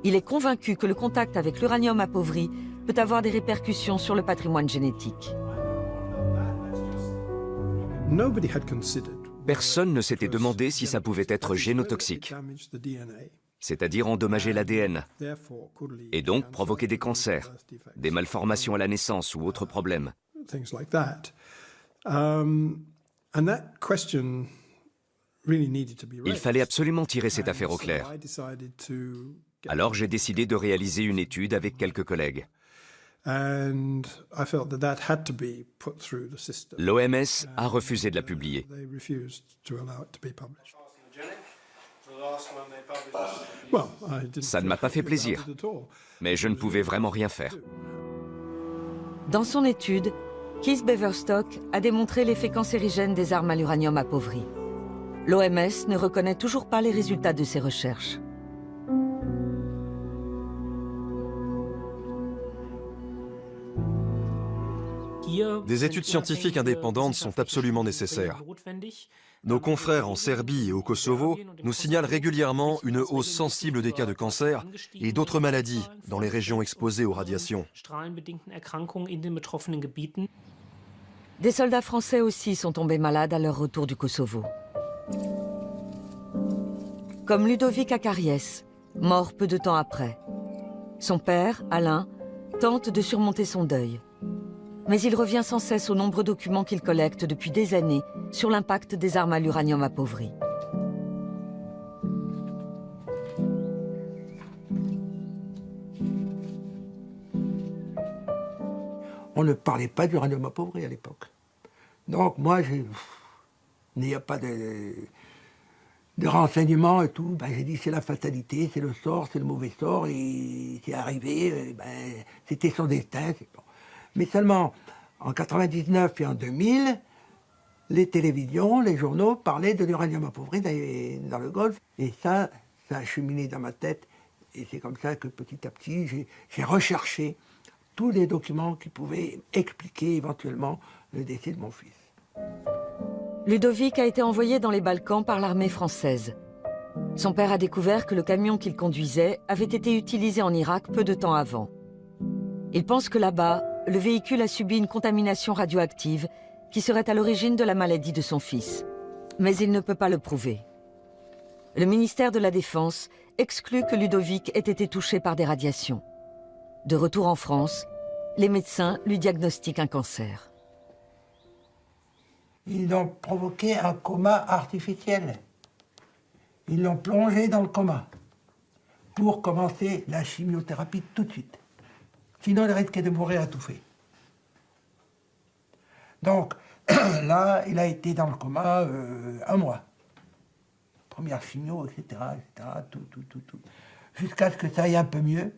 Il est convaincu que le contact avec l'uranium appauvri peut avoir des répercussions sur le patrimoine génétique. Personne ne s'était demandé si ça pouvait être génotoxique, c'est-à-dire endommager l'ADN, et donc provoquer des cancers, des malformations à la naissance ou autres problèmes. Il fallait absolument tirer cette affaire au clair. Alors j'ai décidé de réaliser une étude avec quelques collègues. L'OMS a refusé de la publier. Ça ne m'a pas fait plaisir, mais je ne pouvais vraiment rien faire. Dans son étude, Kees Beverstock a démontré l'effet cancérigène des armes à l'uranium appauvri. L'OMS ne reconnaît toujours pas les résultats de ses recherches. Des études scientifiques indépendantes sont absolument nécessaires. Nos confrères en Serbie et au Kosovo nous signalent régulièrement une hausse sensible des cas de cancer et d'autres maladies dans les régions exposées aux radiations. Des soldats français aussi sont tombés malades à leur retour du Kosovo. Comme Ludovic Akariès, mort peu de temps après. Son père, Alain, tente de surmonter son deuil. Mais il revient sans cesse aux nombreux documents qu'il collecte depuis des années sur l'impact des armes à l'uranium appauvri. On ne parlait pas d'uranium appauvri à l'époque. Donc moi, il n'y a pas de renseignements et tout. Ben, j'ai dit c'est la fatalité, c'est le sort, c'est le mauvais sort, et c'est arrivé, c'était son destin. Bon. Mais seulement en 99 et en 2000, les télévisions, les journaux parlaient de l'uranium appauvri dans le Golfe. Et ça a cheminé dans ma tête. Et c'est comme ça que petit à petit, j'ai recherché tous les documents qui pouvaient expliquer éventuellement le décès de mon fils. Ludovic a été envoyé dans les Balkans par l'armée française. Son père a découvert que le camion qu'il conduisait avait été utilisé en Irak peu de temps avant. Il pense que là-bas, le véhicule a subi une contamination radioactive qui serait à l'origine de la maladie de son fils. Mais il ne peut pas le prouver. Le ministère de la Défense exclut que Ludovic ait été touché par des radiations. De retour en France, les médecins lui diagnostiquent un cancer. Ils ont provoqué un coma artificiel. Ils l'ont plongé dans le coma pour commencer la chimiothérapie tout de suite. Sinon, il risquait de mourir étouffé. Donc, là, il a été dans le coma 1 mois. Première chimio, etc., tout. Jusqu'à ce que ça aille un peu mieux.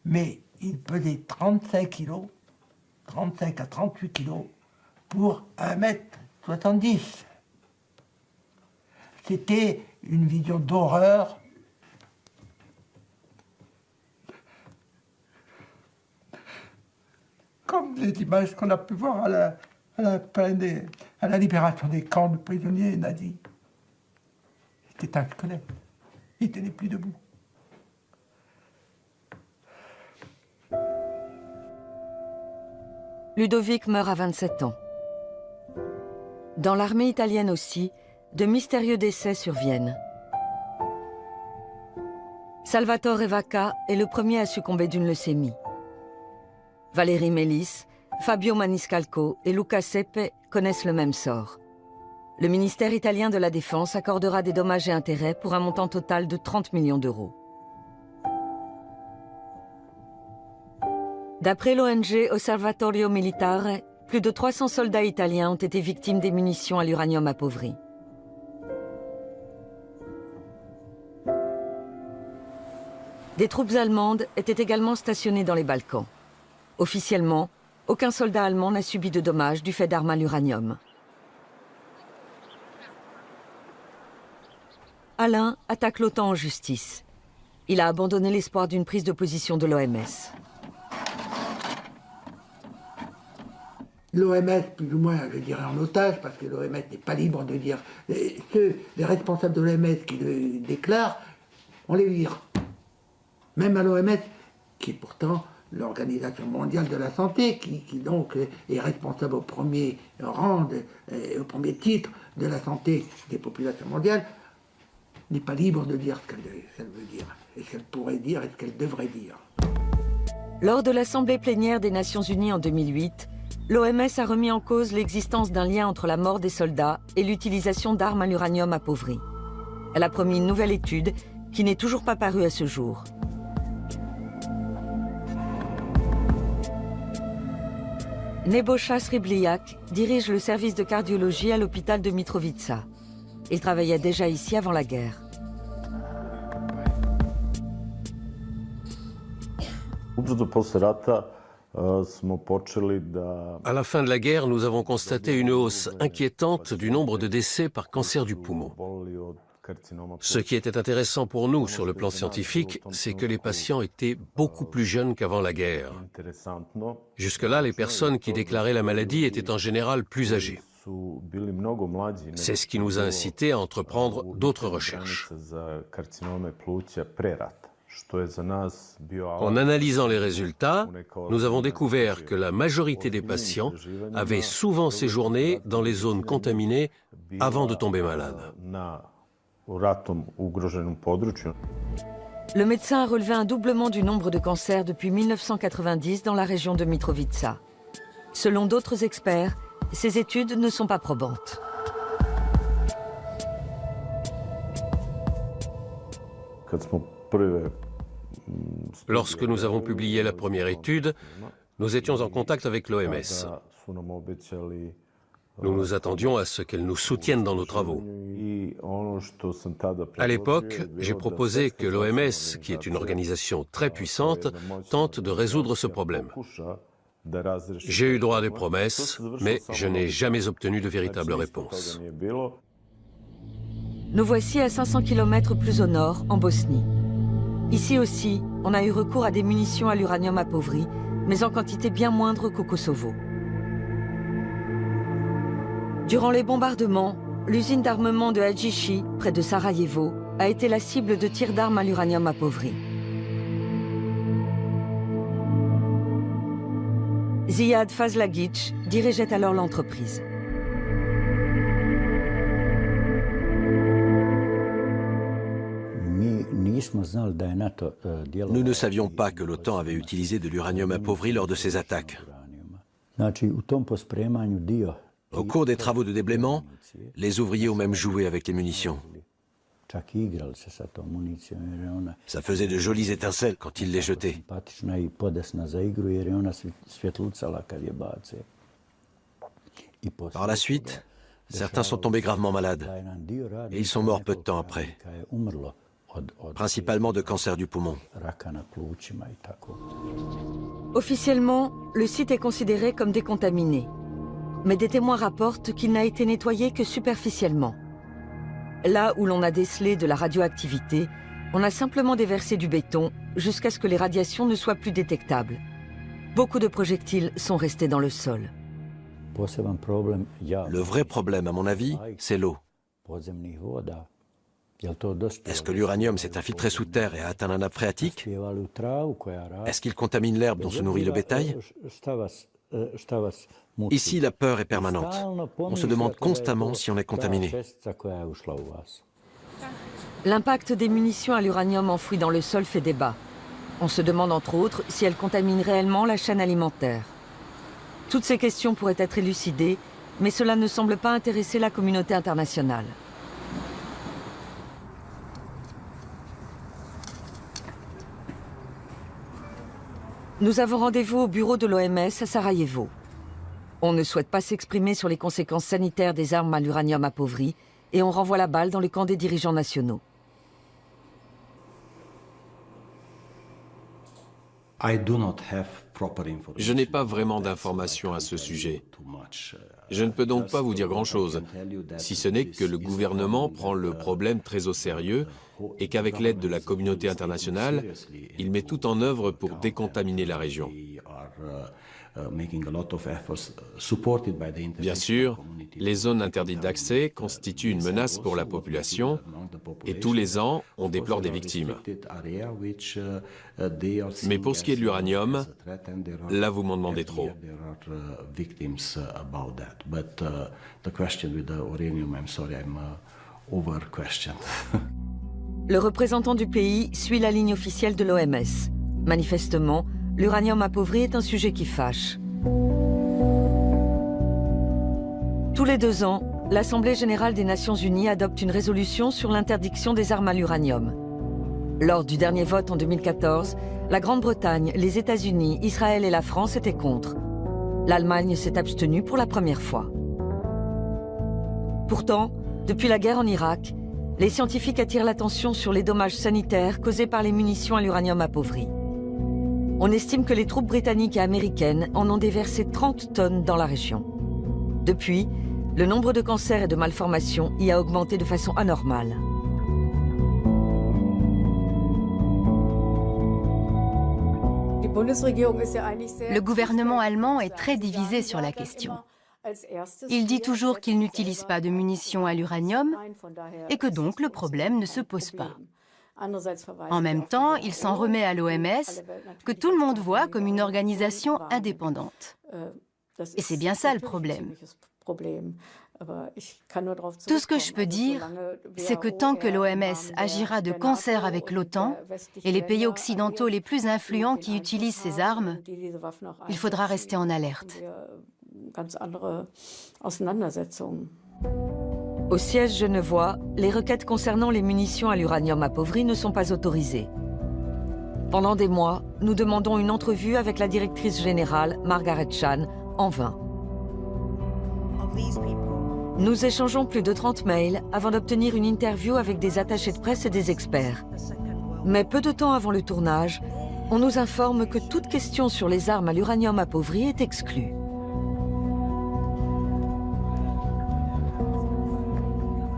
Mais il pesait 35 kilos, 35 à 38 kilos, pour 1m70. C'était une vision d'horreur. Comme les images qu'on a pu voir à la libération des camps de prisonniers nazis. C'était un squelette. Il ne tenait plus debout. Ludovic meurt à 27 ans. Dans l'armée italienne aussi, de mystérieux décès surviennent. Salvatore Vacca est le premier à succomber d'une leucémie. Valérie Mélis, Fabio Maniscalco et Luca Seppe connaissent le même sort. Le ministère italien de la Défense accordera des dommages et intérêts pour un montant total de 30 millions d'euros. D'après l'ONG Osservatorio Militare, plus de 300 soldats italiens ont été victimes des munitions à l'uranium appauvri. Des troupes allemandes étaient également stationnées dans les Balkans. Officiellement, aucun soldat allemand n'a subi de dommages du fait d'armes à l'uranium. Alain attaque l'OTAN en justice. Il a abandonné l'espoir d'une prise de position de l'OMS. L'OMS, plus ou moins, je dirais en otage, parce que l'OMS n'est pas libre de dire... Les responsables de l'OMS qui le déclarent, on les vire. Même à l'OMS, qui est pourtant l'Organisation mondiale de la santé, qui donc est responsable au premier rang, au premier titre de la santé des populations mondiales, n'est pas libre de dire ce qu'elle veut dire, et ce qu'elle pourrait dire et ce qu'elle devrait dire. Lors de l'Assemblée plénière des Nations Unies en 2008, l'OMS a remis en cause l'existence d'un lien entre la mort des soldats et l'utilisation d'armes à l'uranium appauvri. Elle a promis une nouvelle étude qui n'est toujours pas parue à ce jour. Nebojša Sribliak dirige le service de cardiologie à l'hôpital de Mitrovica. Il travaillait déjà ici avant la guerre. À la fin de la guerre, nous avons constaté une hausse inquiétante du nombre de décès par cancer du poumon. Ce qui était intéressant pour nous sur le plan scientifique, c'est que les patients étaient beaucoup plus jeunes qu'avant la guerre. Jusque-là, les personnes qui déclaraient la maladie étaient en général plus âgées. C'est ce qui nous a incités à entreprendre d'autres recherches. En analysant les résultats, nous avons découvert que la majorité des patients avaient souvent séjourné dans les zones contaminées avant de tomber malades. Le médecin a relevé un doublement du nombre de cancers depuis 1990 dans la région de Mitrovica. Selon d'autres experts, ces études ne sont pas probantes. Lorsque nous avons publié la première étude, nous étions en contact avec l'OMS. Nous nous attendions à ce qu'elle nous soutienne dans nos travaux. À l'époque, j'ai proposé que l'OMS, qui est une organisation très puissante, tente de résoudre ce problème. J'ai eu droit à des promesses, mais je n'ai jamais obtenu de véritable réponse. Nous voici à 500 km plus au nord, en Bosnie. Ici aussi, on a eu recours à des munitions à l'uranium appauvri, mais en quantité bien moindre qu'au Kosovo. Durant les bombardements, l'usine d'armement de Hadjichi, près de Sarajevo, a été la cible de tirs d'armes à l'uranium appauvri. Zijad Fazlagic dirigeait alors l'entreprise. Nous ne savions pas que l'OTAN avait utilisé de l'uranium appauvri lors de ses attaques. Au cours des travaux de déblaiement, les ouvriers ont même joué avec les munitions. Ça faisait de jolies étincelles quand ils les jetaient. Par la suite, certains sont tombés gravement malades et ils sont morts peu de temps après, principalement de cancer du poumon. Officiellement, le site est considéré comme décontaminé. Mais des témoins rapportent qu'il n'a été nettoyé que superficiellement. Là où l'on a décelé de la radioactivité, on a simplement déversé du béton jusqu'à ce que les radiations ne soient plus détectables. Beaucoup de projectiles sont restés dans le sol. Le vrai problème, à mon avis, c'est l'eau. Est-ce que l'uranium s'est infiltré sous terre et a atteint la nappe phréatique? Est-ce qu'il contamine l'herbe dont se nourrit le bétail? Ici, la peur est permanente. On se demande constamment si on est contaminé. L'impact des munitions à l'uranium enfouies dans le sol fait débat. On se demande entre autres si elles contaminent réellement la chaîne alimentaire. Toutes ces questions pourraient être élucidées, mais cela ne semble pas intéresser la communauté internationale. Nous avons rendez-vous au bureau de l'OMS à Sarajevo. On ne souhaite pas s'exprimer sur les conséquences sanitaires des armes à l'uranium appauvri et on renvoie la balle dans le camp des dirigeants nationaux. Je n'ai pas vraiment d'informations à ce sujet. Je ne peux donc pas vous dire grand-chose, si ce n'est que le gouvernement prend le problème très au sérieux et qu'avec l'aide de la communauté internationale, il met tout en œuvre pour décontaminer la région. Bien sûr, les zones interdites d'accès constituent une menace pour la population et tous les ans, on déplore des victimes. Mais pour ce qui est de l'uranium, là vous m'en demandez trop. Le représentant du pays suit la ligne officielle de l'OMS. Manifestement, l'uranium appauvri est un sujet qui fâche. Tous les 2 ans, l'Assemblée générale des Nations unies adopte une résolution sur l'interdiction des armes à l'uranium. Lors du dernier vote en 2014, la Grande-Bretagne, les États-Unis, Israël et la France étaient contre. L'Allemagne s'est abstenue pour la première fois. Pourtant, depuis la guerre en Irak, les scientifiques attirent l'attention sur les dommages sanitaires causés par les munitions à l'uranium appauvri. On estime que les troupes britanniques et américaines en ont déversé 30 tonnes dans la région. Depuis, le nombre de cancers et de malformations y a augmenté de façon anormale. Le gouvernement allemand est très divisé sur la question. Il dit toujours qu'il n'utilise pas de munitions à l'uranium et que donc le problème ne se pose pas. En même temps, il s'en remet à l'OMS, que tout le monde voit comme une organisation indépendante. Et c'est bien ça le problème. Tout ce que je peux dire, c'est que tant que l'OMS agira de concert avec l'OTAN et les pays occidentaux les plus influents qui utilisent ces armes, il faudra rester en alerte. Au siège genevois, les requêtes concernant les munitions à l'uranium appauvri ne sont pas autorisées. Pendant des mois, nous demandons une entrevue avec la directrice générale, Margaret Chan, en vain. Nous échangeons plus de 30 mails avant d'obtenir une interview avec des attachés de presse et des experts. Mais peu de temps avant le tournage, on nous informe que toute question sur les armes à l'uranium appauvri est exclue.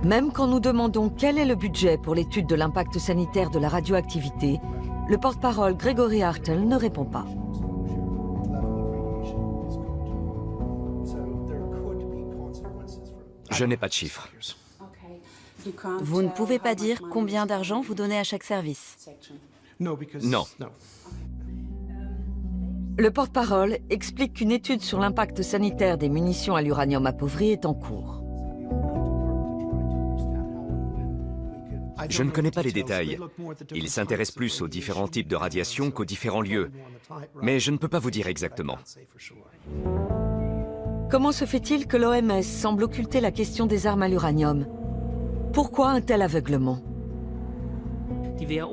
Même quand nous demandons quel est le budget pour l'étude de l'impact sanitaire de la radioactivité, le porte-parole Gregory Hartel ne répond pas. Je n'ai pas de chiffres. Vous ne pouvez pas dire combien d'argent vous donnez à chaque service? Non. Le porte-parole explique qu'une étude sur l'impact sanitaire des munitions à l'uranium appauvri est en cours. Je ne connais pas les détails. Il s'intéresse plus aux différents types de radiation qu'aux différents lieux. Mais je ne peux pas vous dire exactement. Comment se fait-il que l'OMS semble occulter la question des armes à l'uranium? Pourquoi un tel aveuglement?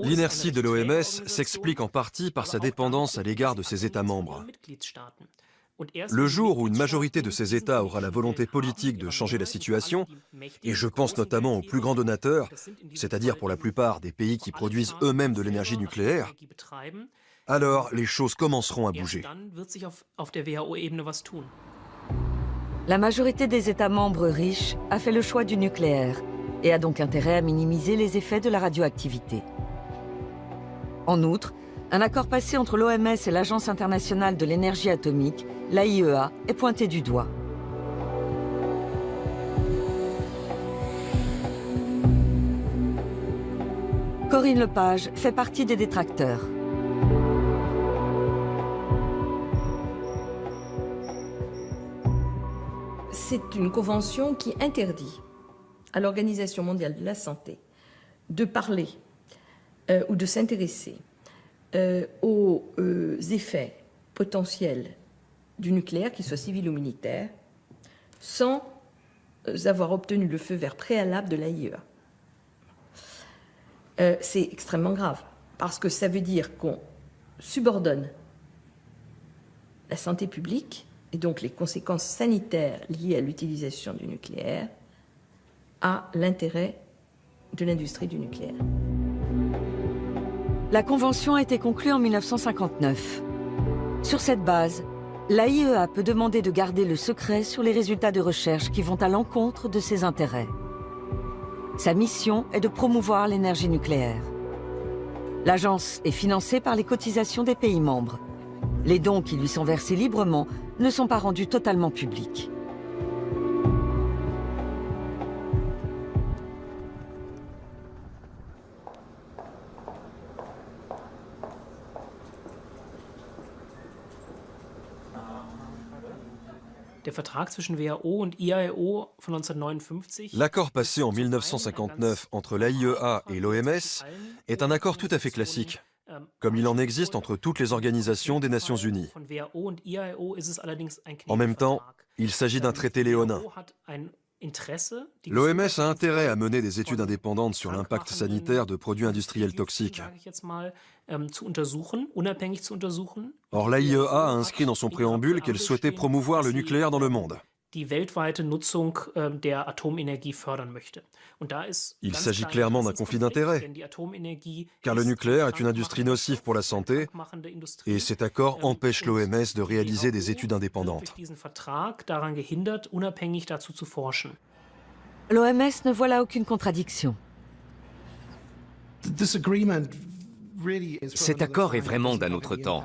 L'inertie de l'OMS s'explique en partie par sa dépendance à l'égard de ses États membres. Le jour où une majorité de ces États aura la volonté politique de changer la situation, et je pense notamment aux plus grands donateurs, c'est-à-dire pour la plupart des pays qui produisent eux-mêmes de l'énergie nucléaire, alors les choses commenceront à bouger. La majorité des États membres riches a fait le choix du nucléaire et a donc intérêt à minimiser les effets de la radioactivité. En outre, un accord passé entre l'OMS et l'Agence internationale de l'énergie atomique, l'AIEA, est pointé du doigt. Corinne Lepage fait partie des détracteurs. C'est une convention qui interdit à l'Organisation mondiale de la santé de parler ou de s'intéresser aux effets potentiels du nucléaire, qu'il soit civil ou militaire, sans avoir obtenu le feu vert préalable de l'AIEA. C'est extrêmement grave, parce que ça veut dire qu'on subordonne la santé publique, et donc les conséquences sanitaires liées à l'utilisation du nucléaire, à l'intérêt de l'industrie du nucléaire. La convention a été conclue en 1959. Sur cette base, l'AIEA peut demander de garder le secret sur les résultats de recherche qui vont à l'encontre de ses intérêts. Sa mission est de promouvoir l'énergie nucléaire. L'agence est financée par les cotisations des pays membres. Les dons qui lui sont versés librement ne sont pas rendus totalement publics. L'accord passé en 1959 entre l'AIEA et l'OMS est un accord tout à fait classique, comme il en existe entre toutes les organisations des Nations Unies. En même temps, il s'agit d'un traité léonin. L'OMS a intérêt à mener des études indépendantes sur l'impact sanitaire de produits industriels toxiques. Or, l'AIEA a inscrit dans son préambule qu'elle souhaitait promouvoir le nucléaire dans le monde. Il s'agit clairement d'un conflit d'intérêts, car le nucléaire est une industrie nocive pour la santé, et cet accord empêche l'OMS de réaliser des études indépendantes. L'OMS ne voit là aucune contradiction. Cet accord est vraiment d'un autre temps.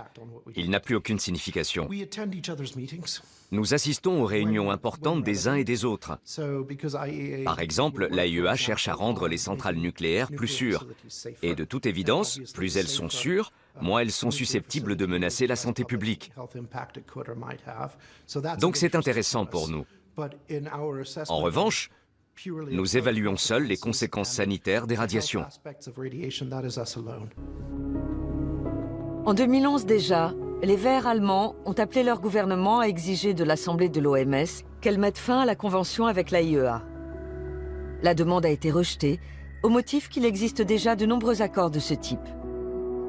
Il n'a plus aucune signification. Nous assistons aux réunions importantes des uns et des autres. Par exemple, l'AIEA cherche à rendre les centrales nucléaires plus sûres. Et de toute évidence, plus elles sont sûres, moins elles sont susceptibles de menacer la santé publique. Donc c'est intéressant pour nous. En revanche, nous évaluons seuls les conséquences sanitaires des radiations. En 2011 déjà, les Verts allemands ont appelé leur gouvernement à exiger de l'Assemblée de l'OMS qu'elle mette fin à la convention avec l'AIEA. La demande a été rejetée, au motif qu'il existe déjà de nombreux accords de ce type.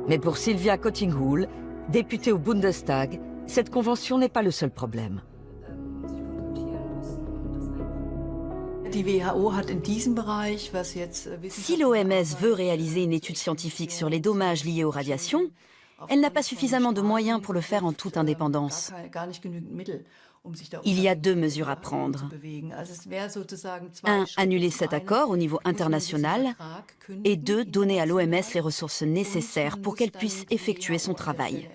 Mais pour Sylvia Kottinghull, députée au Bundestag, cette convention n'est pas le seul problème. Si l'OMS veut réaliser une étude scientifique sur les dommages liés aux radiations, elle n'a pas suffisamment de moyens pour le faire en toute indépendance. Il y a deux mesures à prendre. 1, annuler cet accord au niveau international, et 2, donner à l'OMS les ressources nécessaires pour qu'elle puisse effectuer son travail.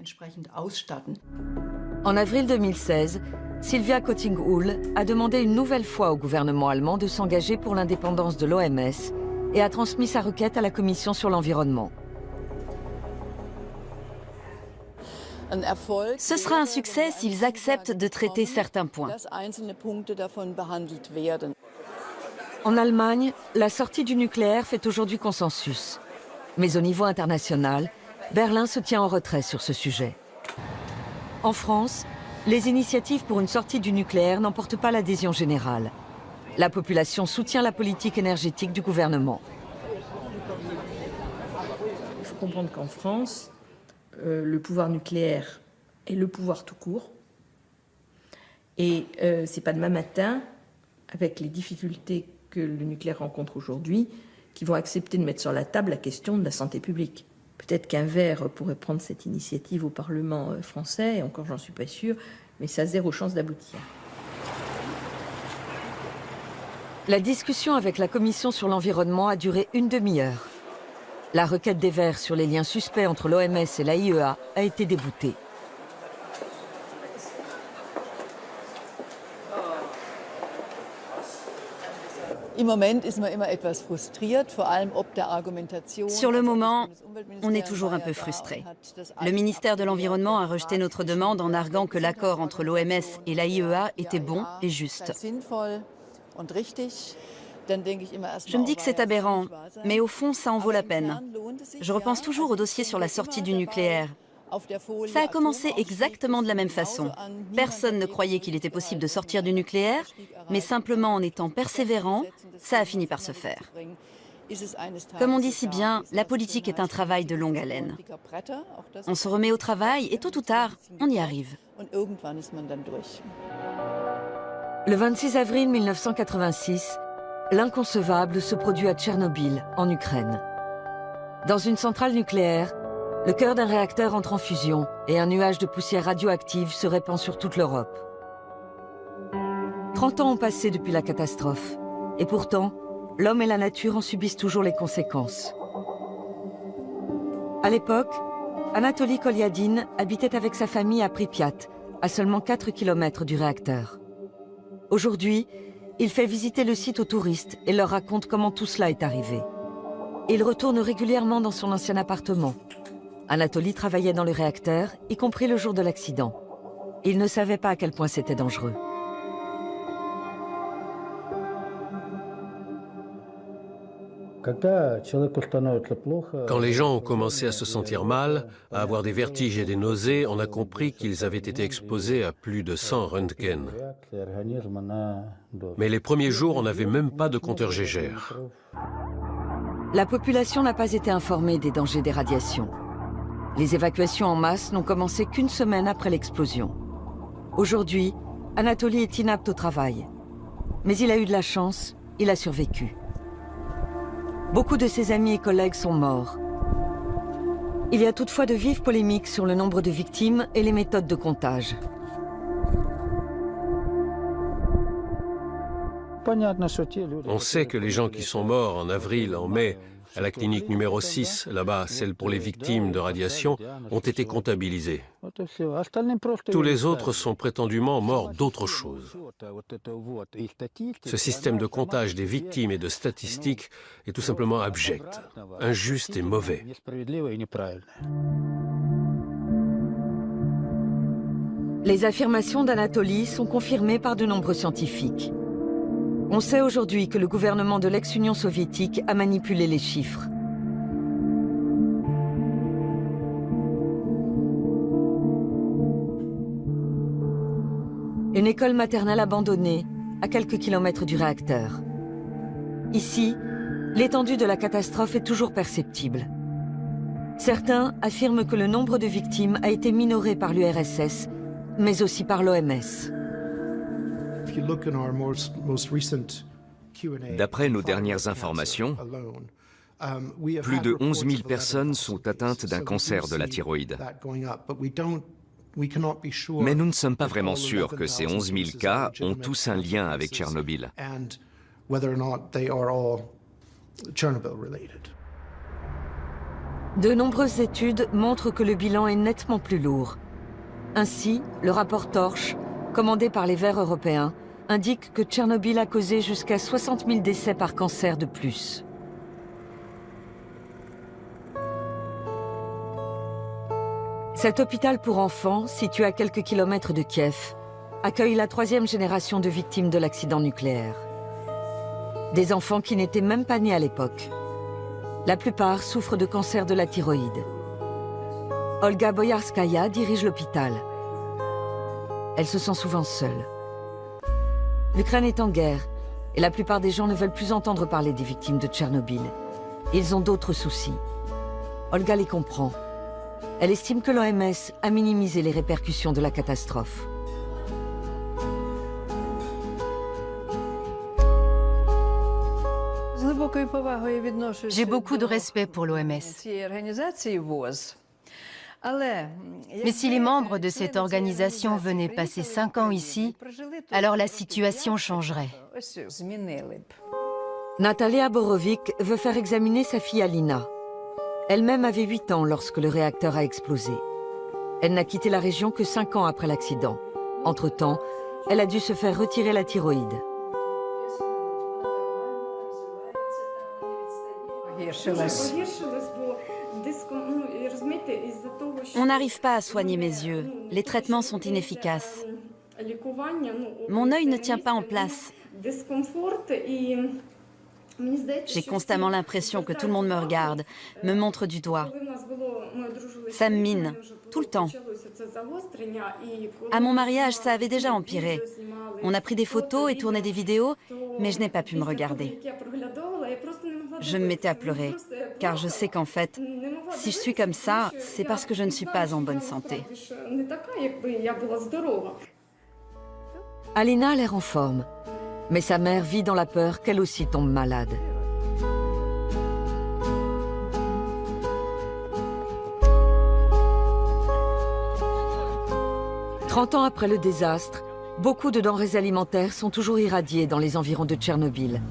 En avril 2016, Sylvia Kottinghull a demandé une nouvelle fois au gouvernement allemand de s'engager pour l'indépendance de l'OMS et a transmis sa requête à la Commission sur l'environnement. Ce sera un succès s'ils acceptent de traiter certains points. En Allemagne, la sortie du nucléaire fait aujourd'hui consensus. Mais au niveau international, Berlin se tient en retrait sur ce sujet. En France, les initiatives pour une sortie du nucléaire n'emportent pas l'adhésion générale. La population soutient la politique énergétique du gouvernement. Il faut comprendre qu'en France, le pouvoir nucléaire est le pouvoir tout court. Et c'est pas demain matin, avec les difficultés que le nucléaire rencontre aujourd'hui, qu'ils vont accepter de mettre sur la table la question de la santé publique. Peut-être qu'un Vert pourrait prendre cette initiative au Parlement français, et encore j'en suis pas sûre, mais ça a zéro chance d'aboutir. La discussion avec la Commission sur l'environnement a duré une demi-heure. La requête des Verts sur les liens suspects entre l'OMS et l'AIEA a été déboutée. Sur le moment, on est toujours un peu frustré. Le ministère de l'Environnement a rejeté notre demande en arguant que l'accord entre l'OMS et l'AIEA était bon et juste. Je me dis que c'est aberrant, mais au fond, ça en vaut la peine. Je repense toujours au dossier sur la sortie du nucléaire. Ça a commencé exactement de la même façon. Personne ne croyait qu'il était possible de sortir du nucléaire, mais simplement en étant persévérant, ça a fini par se faire. Comme on dit si bien, la politique est un travail de longue haleine. On se remet au travail et tôt ou tard, on y arrive. Le 26 avril 1986, l'inconcevable se produit à Tchernobyl, en Ukraine. Dans une centrale nucléaire, Le cœur d'un réacteur entre en fusion et un nuage de poussière radioactive se répand sur toute l'Europe. 30 ans ont passé depuis la catastrophe. Et pourtant, l'homme et la nature en subissent toujours les conséquences. À l'époque, Anatoly Kolyadin habitait avec sa famille à Pripyat, à seulement 4 km du réacteur. Aujourd'hui, il fait visiter le site aux touristes et leur raconte comment tout cela est arrivé. Il retourne régulièrement dans son ancien appartement. Anatoly travaillait dans le réacteur, y compris le jour de l'accident. Il ne savait pas à quel point c'était dangereux. Quand les gens ont commencé à se sentir mal, à avoir des vertiges et des nausées, on a compris qu'ils avaient été exposés à plus de 100 röntgen. Mais les premiers jours, on n'avait même pas de compteur Geiger. La population n'a pas été informée des dangers des radiations. Les évacuations en masse n'ont commencé qu'une semaine après l'explosion. Aujourd'hui, Anatoly est inapte au travail. Mais il a eu de la chance, il a survécu. Beaucoup de ses amis et collègues sont morts. Il y a toutefois de vives polémiques sur le nombre de victimes et les méthodes de comptage. On sait que les gens qui sont morts en avril, en mai, à la clinique numéro 6, là-bas, celle pour les victimes de radiation, ont été comptabilisés. Tous les autres sont prétendument morts d'autre chose. Ce système de comptage des victimes et de statistiques est tout simplement abject, injuste et mauvais. Les affirmations d'Anatoly sont confirmées par de nombreux scientifiques. On sait aujourd'hui que le gouvernement de l'ex-Union soviétique a manipulé les chiffres. Une école maternelle abandonnée, à quelques kilomètres du réacteur. Ici, l'étendue de la catastrophe est toujours perceptible. Certains affirment que le nombre de victimes a été minoré par l'URSS, mais aussi par l'OMS. D'après nos dernières informations, plus de 11 000 personnes sont atteintes d'un cancer de la thyroïde. Mais nous ne sommes pas vraiment sûrs que ces 11 000 cas ont tous un lien avec Tchernobyl. De nombreuses études montrent que le bilan est nettement plus lourd. Ainsi, le rapport Torch, commandé par les Verts européens, indique que Tchernobyl a causé jusqu'à 60 000 décès par cancer de plus. Cet hôpital pour enfants, situé à quelques kilomètres de Kiev, accueille la 3e génération de victimes de l'accident nucléaire. Des enfants qui n'étaient même pas nés à l'époque. La plupart souffrent de cancer de la thyroïde. Olga Boyarskaya dirige l'hôpital. Elle se sent souvent seule. L'Ukraine est en guerre et la plupart des gens ne veulent plus entendre parler des victimes de Tchernobyl. Ils ont d'autres soucis. Olga les comprend. Elle estime que l'OMS a minimisé les répercussions de la catastrophe. J'ai beaucoup de respect pour l'OMS. Mais si les membres de cette organisation venaient passer 5 ans ici, alors la situation changerait. Natalia Borovic veut faire examiner sa fille Alina. Elle-même avait 8 ans lorsque le réacteur a explosé. Elle n'a quitté la région que 5 ans après l'accident. Entre-temps, elle a dû se faire retirer la thyroïde. On n'arrive pas à soigner mes yeux. Les traitements sont inefficaces. Mon œil ne tient pas en place. J'ai constamment l'impression que tout le monde me regarde, me montre du doigt. Ça me mine, tout le temps. À mon mariage, ça avait déjà empiré. On a pris des photos et tourné des vidéos, mais je n'ai pas pu me regarder. Je me mettais à pleurer, car je sais qu'en fait, si je suis comme ça, c'est parce que je ne suis pas en bonne santé. Alina a l'air en forme, mais sa mère vit dans la peur qu'elle aussi tombe malade. 30 ans après le désastre, beaucoup de denrées alimentaires sont toujours irradiées dans les environs de Tchernobyl.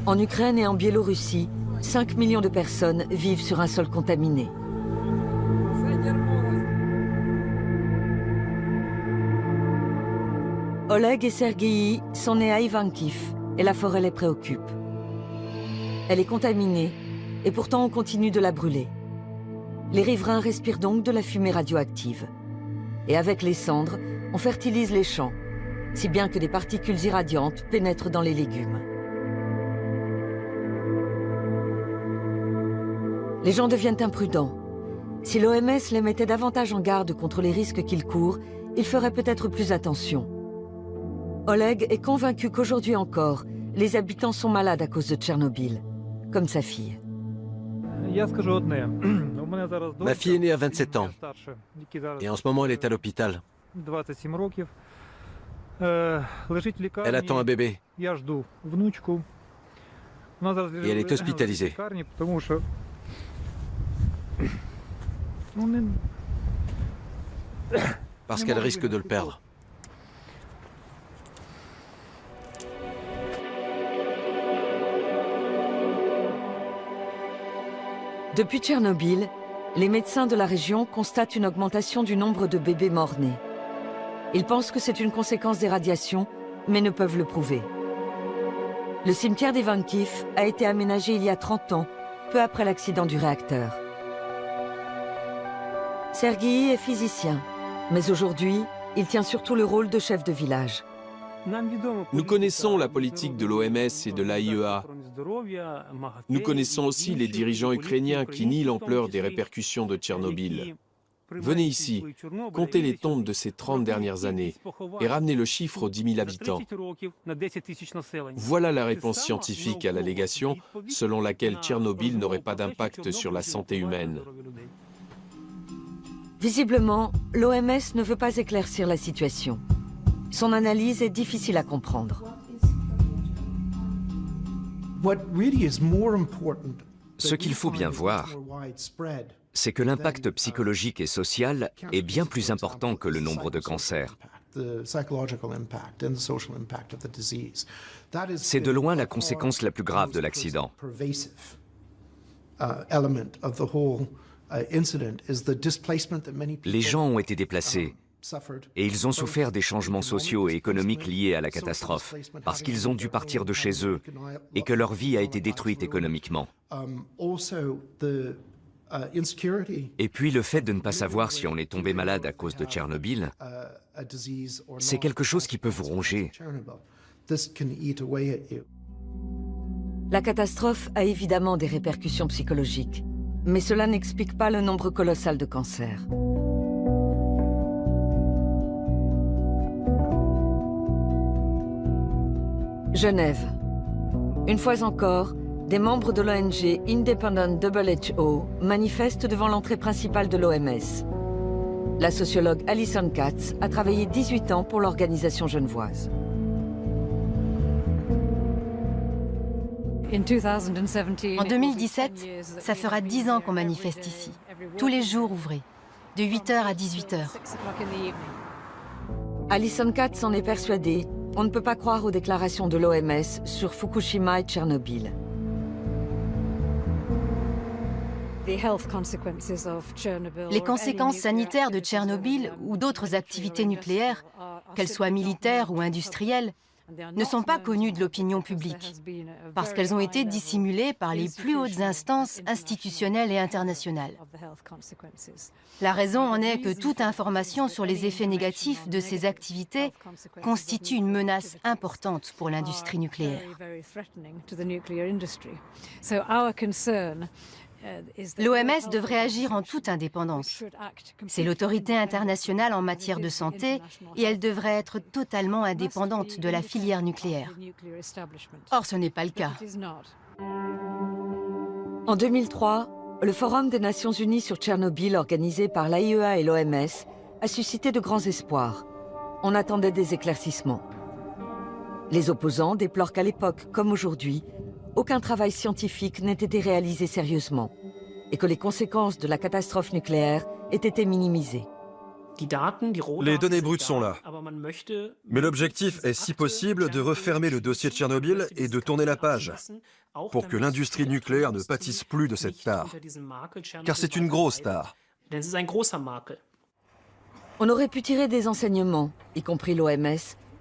En Ukraine et en Biélorussie, 5 millions de personnes vivent sur un sol contaminé. Oleg et Sergueï sont nés à Ivankiv et la forêt les préoccupe. Elle est contaminée et pourtant on continue de la brûler. Les riverains respirent donc de la fumée radioactive. Et avec les cendres, on fertilise les champs, si bien que des particules irradiantes pénètrent dans les légumes. Les gens deviennent imprudents. Si l'OMS les mettait davantage en garde contre les risques qu'ils courent, ils feraient peut-être plus attention. Oleg est convaincu qu'aujourd'hui encore, les habitants sont malades à cause de Tchernobyl, comme sa fille. Ma fille est née à 27 ans et en ce moment elle est à l'hôpital. Elle attend un bébé et elle est hospitalisée. Parce qu'elle risque de le perdre. Depuis Tchernobyl, les médecins de la région constatent une augmentation du nombre de bébés morts-nés. Ils pensent que c'est une conséquence des radiations, mais ne peuvent le prouver. Le cimetière d'Ivankiv a été aménagé il y a 30 ans, peu après l'accident du réacteur. Sergueï est physicien, mais aujourd'hui, il tient surtout le rôle de chef de village. Nous connaissons la politique de l'OMS et de l'AIEA. Nous connaissons aussi les dirigeants ukrainiens qui nient l'ampleur des répercussions de Tchernobyl. Venez ici, comptez les tombes de ces 30 dernières années et ramenez le chiffre aux 10 000 habitants. Voilà la réponse scientifique à l'allégation selon laquelle Tchernobyl n'aurait pas d'impact sur la santé humaine. Visiblement, l'OMS ne veut pas éclaircir la situation. Son analyse est difficile à comprendre. Ce qu'il faut bien voir, c'est que l'impact psychologique et social est bien plus important que le nombre de cancers. C'est de loin la conséquence la plus grave de l'accident. Les gens ont été déplacés et ils ont souffert des changements sociaux et économiques liés à la catastrophe, parce qu'ils ont dû partir de chez eux et que leur vie a été détruite économiquement. Et puis le fait de ne pas savoir si on est tombé malade à cause de Tchernobyl, c'est quelque chose qui peut vous ronger. La catastrophe a évidemment des répercussions psychologiques, mais cela n'explique pas le nombre colossal de cancers. Genève. Une fois encore, des membres de l'ONG Independent WHO manifestent devant l'entrée principale de l'OMS. La sociologue Alison Katz a travaillé 18 ans pour l'organisation genevoise. En 2017, ça fera 10 ans qu'on manifeste ici, tous les jours ouvrés, de 8h à 18h. Alison Katz en est persuadée. On ne peut pas croire aux déclarations de l'OMS sur Fukushima et Tchernobyl. Les conséquences sanitaires de Tchernobyl ou d'autres activités nucléaires, qu'elles soient militaires ou industrielles, ne sont pas connues de l'opinion publique, parce qu'elles ont été dissimulées par les plus hautes instances institutionnelles et internationales. La raison en est que toute information sur les effets négatifs de ces activités constitue une menace importante pour l'industrie nucléaire. L'OMS devrait agir en toute indépendance. C'est l'autorité internationale en matière de santé et elle devrait être totalement indépendante de la filière nucléaire. Or, ce n'est pas le cas. En 2003, le Forum des Nations Unies sur Tchernobyl, organisé par l'AIEA et l'OMS, a suscité de grands espoirs. On attendait des éclaircissements. Les opposants déplorent qu'à l'époque, comme aujourd'hui, aucun travail scientifique n'ait été réalisé sérieusement et que les conséquences de la catastrophe nucléaire aient été minimisées. Les données brutes sont là. Mais l'objectif est, si possible, de refermer le dossier de Tchernobyl et de tourner la page, pour que l'industrie nucléaire ne pâtisse plus de cette tare. Car c'est une grosse tare. On aurait pu tirer des enseignements, y compris l'OMS,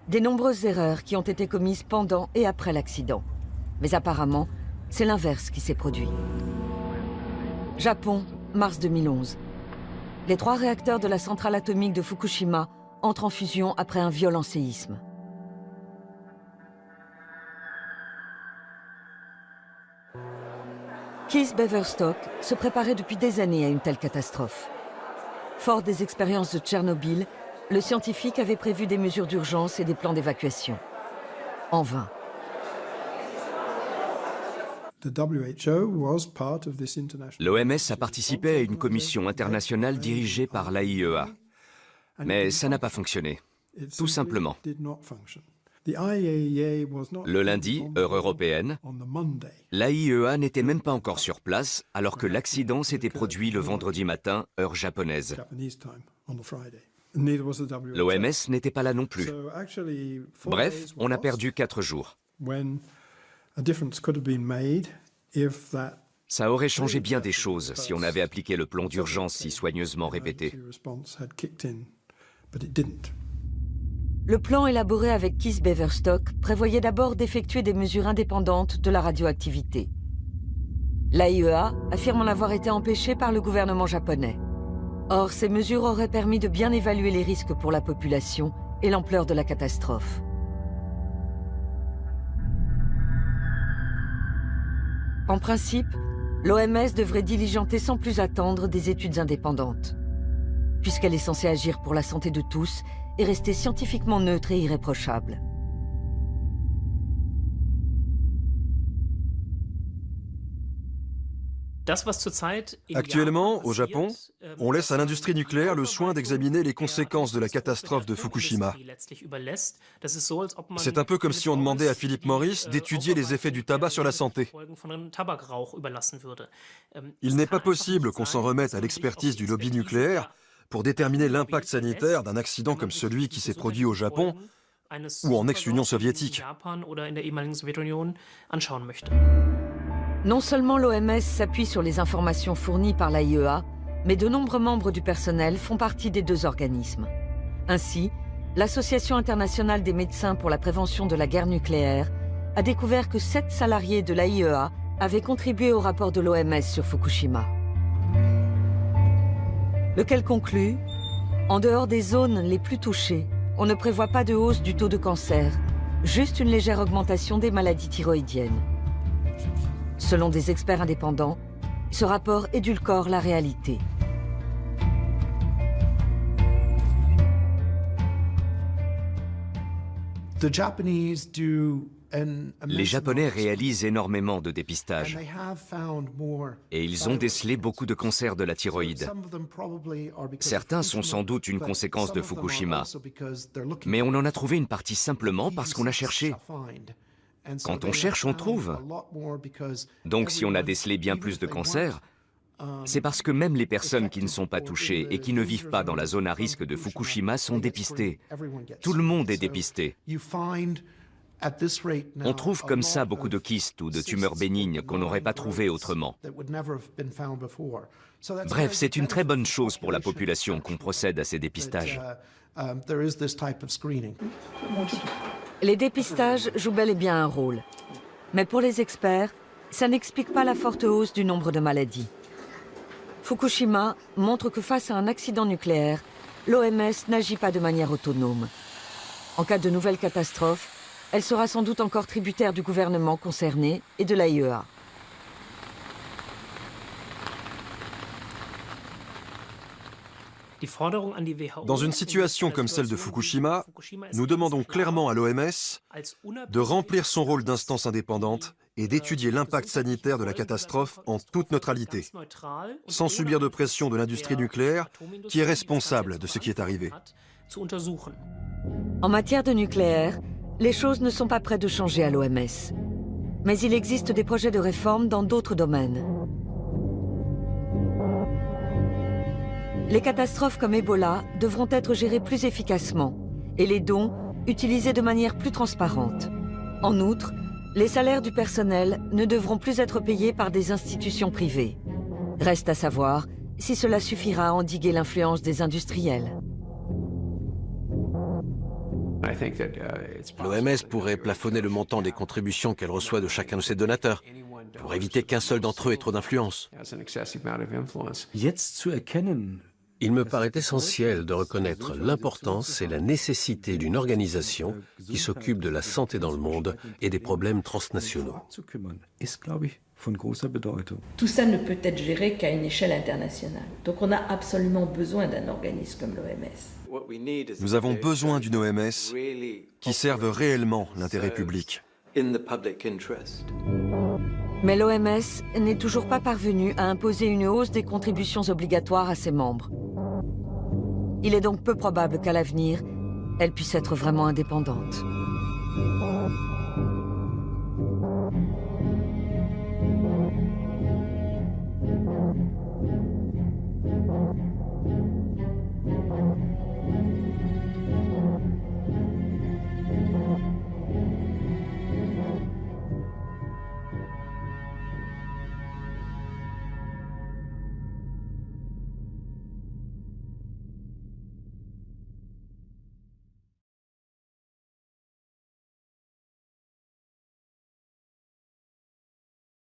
des nombreuses erreurs qui ont été commises pendant et après l'accident. Mais apparemment, c'est l'inverse qui s'est produit. Japon, mars 2011. Les 3 réacteurs de la centrale atomique de Fukushima entrent en fusion après un violent séisme. Keith Beverstock se préparait depuis des années à une telle catastrophe. Fort des expériences de Tchernobyl, le scientifique avait prévu des mesures d'urgence et des plans d'évacuation. En vain. L'OMS a participé à une commission internationale dirigée par l'AIEA. Mais ça n'a pas fonctionné. Tout simplement. Le lundi, heure européenne, l'AIEA n'était même pas encore sur place alors que l'accident s'était produit le vendredi matin, heure japonaise. L'OMS n'était pas là non plus. Bref, on a perdu 4 jours. Ça aurait changé bien des choses si on avait appliqué le plan d'urgence si soigneusement répété. Le plan élaboré avec Keith Beverstock prévoyait d'abord d'effectuer des mesures indépendantes de la radioactivité. L'AIEA affirme en avoir été empêchée par le gouvernement japonais. Or, ces mesures auraient permis de bien évaluer les risques pour la population et l'ampleur de la catastrophe. En principe, l'OMS devrait diligenter sans plus attendre des études indépendantes, puisqu'elle est censée agir pour la santé de tous et rester scientifiquement neutre et irréprochable. Actuellement, au Japon, on laisse à l'industrie nucléaire le soin d'examiner les conséquences de la catastrophe de Fukushima. C'est un peu comme si on demandait à Philip Morris d'étudier les effets du tabac sur la santé. Il n'est pas possible qu'on s'en remette à l'expertise du lobby nucléaire pour déterminer l'impact sanitaire d'un accident comme celui qui s'est produit au Japon ou en ex-Union soviétique. Non seulement l'OMS s'appuie sur les informations fournies par l'AIEA, mais de nombreux membres du personnel font partie des 2 organismes. Ainsi, l'Association internationale des médecins pour la prévention de la guerre nucléaire a découvert que 7 salariés de l'AIEA avaient contribué au rapport de l'OMS sur Fukushima. Lequel conclut, en dehors des zones les plus touchées, on ne prévoit pas de hausse du taux de cancer, juste une légère augmentation des maladies thyroïdiennes. Selon des experts indépendants, ce rapport édulcore la réalité. Les Japonais réalisent énormément de dépistage et ils ont décelé beaucoup de cancers de la thyroïde. Certains sont sans doute une conséquence de Fukushima, mais on en a trouvé une partie simplement parce qu'on a cherché. Quand on cherche, on trouve. Donc si on a décelé bien plus de cancers, c'est parce que même les personnes qui ne sont pas touchées et qui ne vivent pas dans la zone à risque de Fukushima sont dépistées. Tout le monde est dépisté. On trouve comme ça beaucoup de kystes ou de tumeurs bénignes qu'on n'aurait pas trouvées autrement. Bref, c'est une très bonne chose pour la population qu'on procède à ces dépistages. Les dépistages jouent bel et bien un rôle. Mais pour les experts, ça n'explique pas la forte hausse du nombre de maladies. Fukushima montre que face à un accident nucléaire, l'OMS n'agit pas de manière autonome. En cas de nouvelle catastrophe, elle sera sans doute encore tributaire du gouvernement concerné et de l'AIEA. Dans une situation comme celle de Fukushima, nous demandons clairement à l'OMS de remplir son rôle d'instance indépendante et d'étudier l'impact sanitaire de la catastrophe en toute neutralité, sans subir de pression de l'industrie nucléaire qui est responsable de ce qui est arrivé. En matière de nucléaire, les choses ne sont pas près de changer à l'OMS. Mais il existe des projets de réforme dans d'autres domaines. Les catastrophes comme Ebola devront être gérées plus efficacement et les dons utilisés de manière plus transparente. En outre, les salaires du personnel ne devront plus être payés par des institutions privées. Reste à savoir si cela suffira à endiguer l'influence des industriels. L'OMS pourrait plafonner le montant des contributions qu'elle reçoit de chacun de ses donateurs, pour éviter qu'un seul d'entre eux ait trop d'influence. Il me paraît essentiel de reconnaître l'importance et la nécessité d'une organisation qui s'occupe de la santé dans le monde et des problèmes transnationaux. Tout ça ne peut être géré qu'à une échelle internationale. Donc on a absolument besoin d'un organisme comme l'OMS. Nous avons besoin d'une OMS qui serve réellement l'intérêt public. Mais l'OMS n'est toujours pas parvenue à imposer une hausse des contributions obligatoires à ses membres. Il est donc peu probable qu'à l'avenir, elle puisse être vraiment indépendante.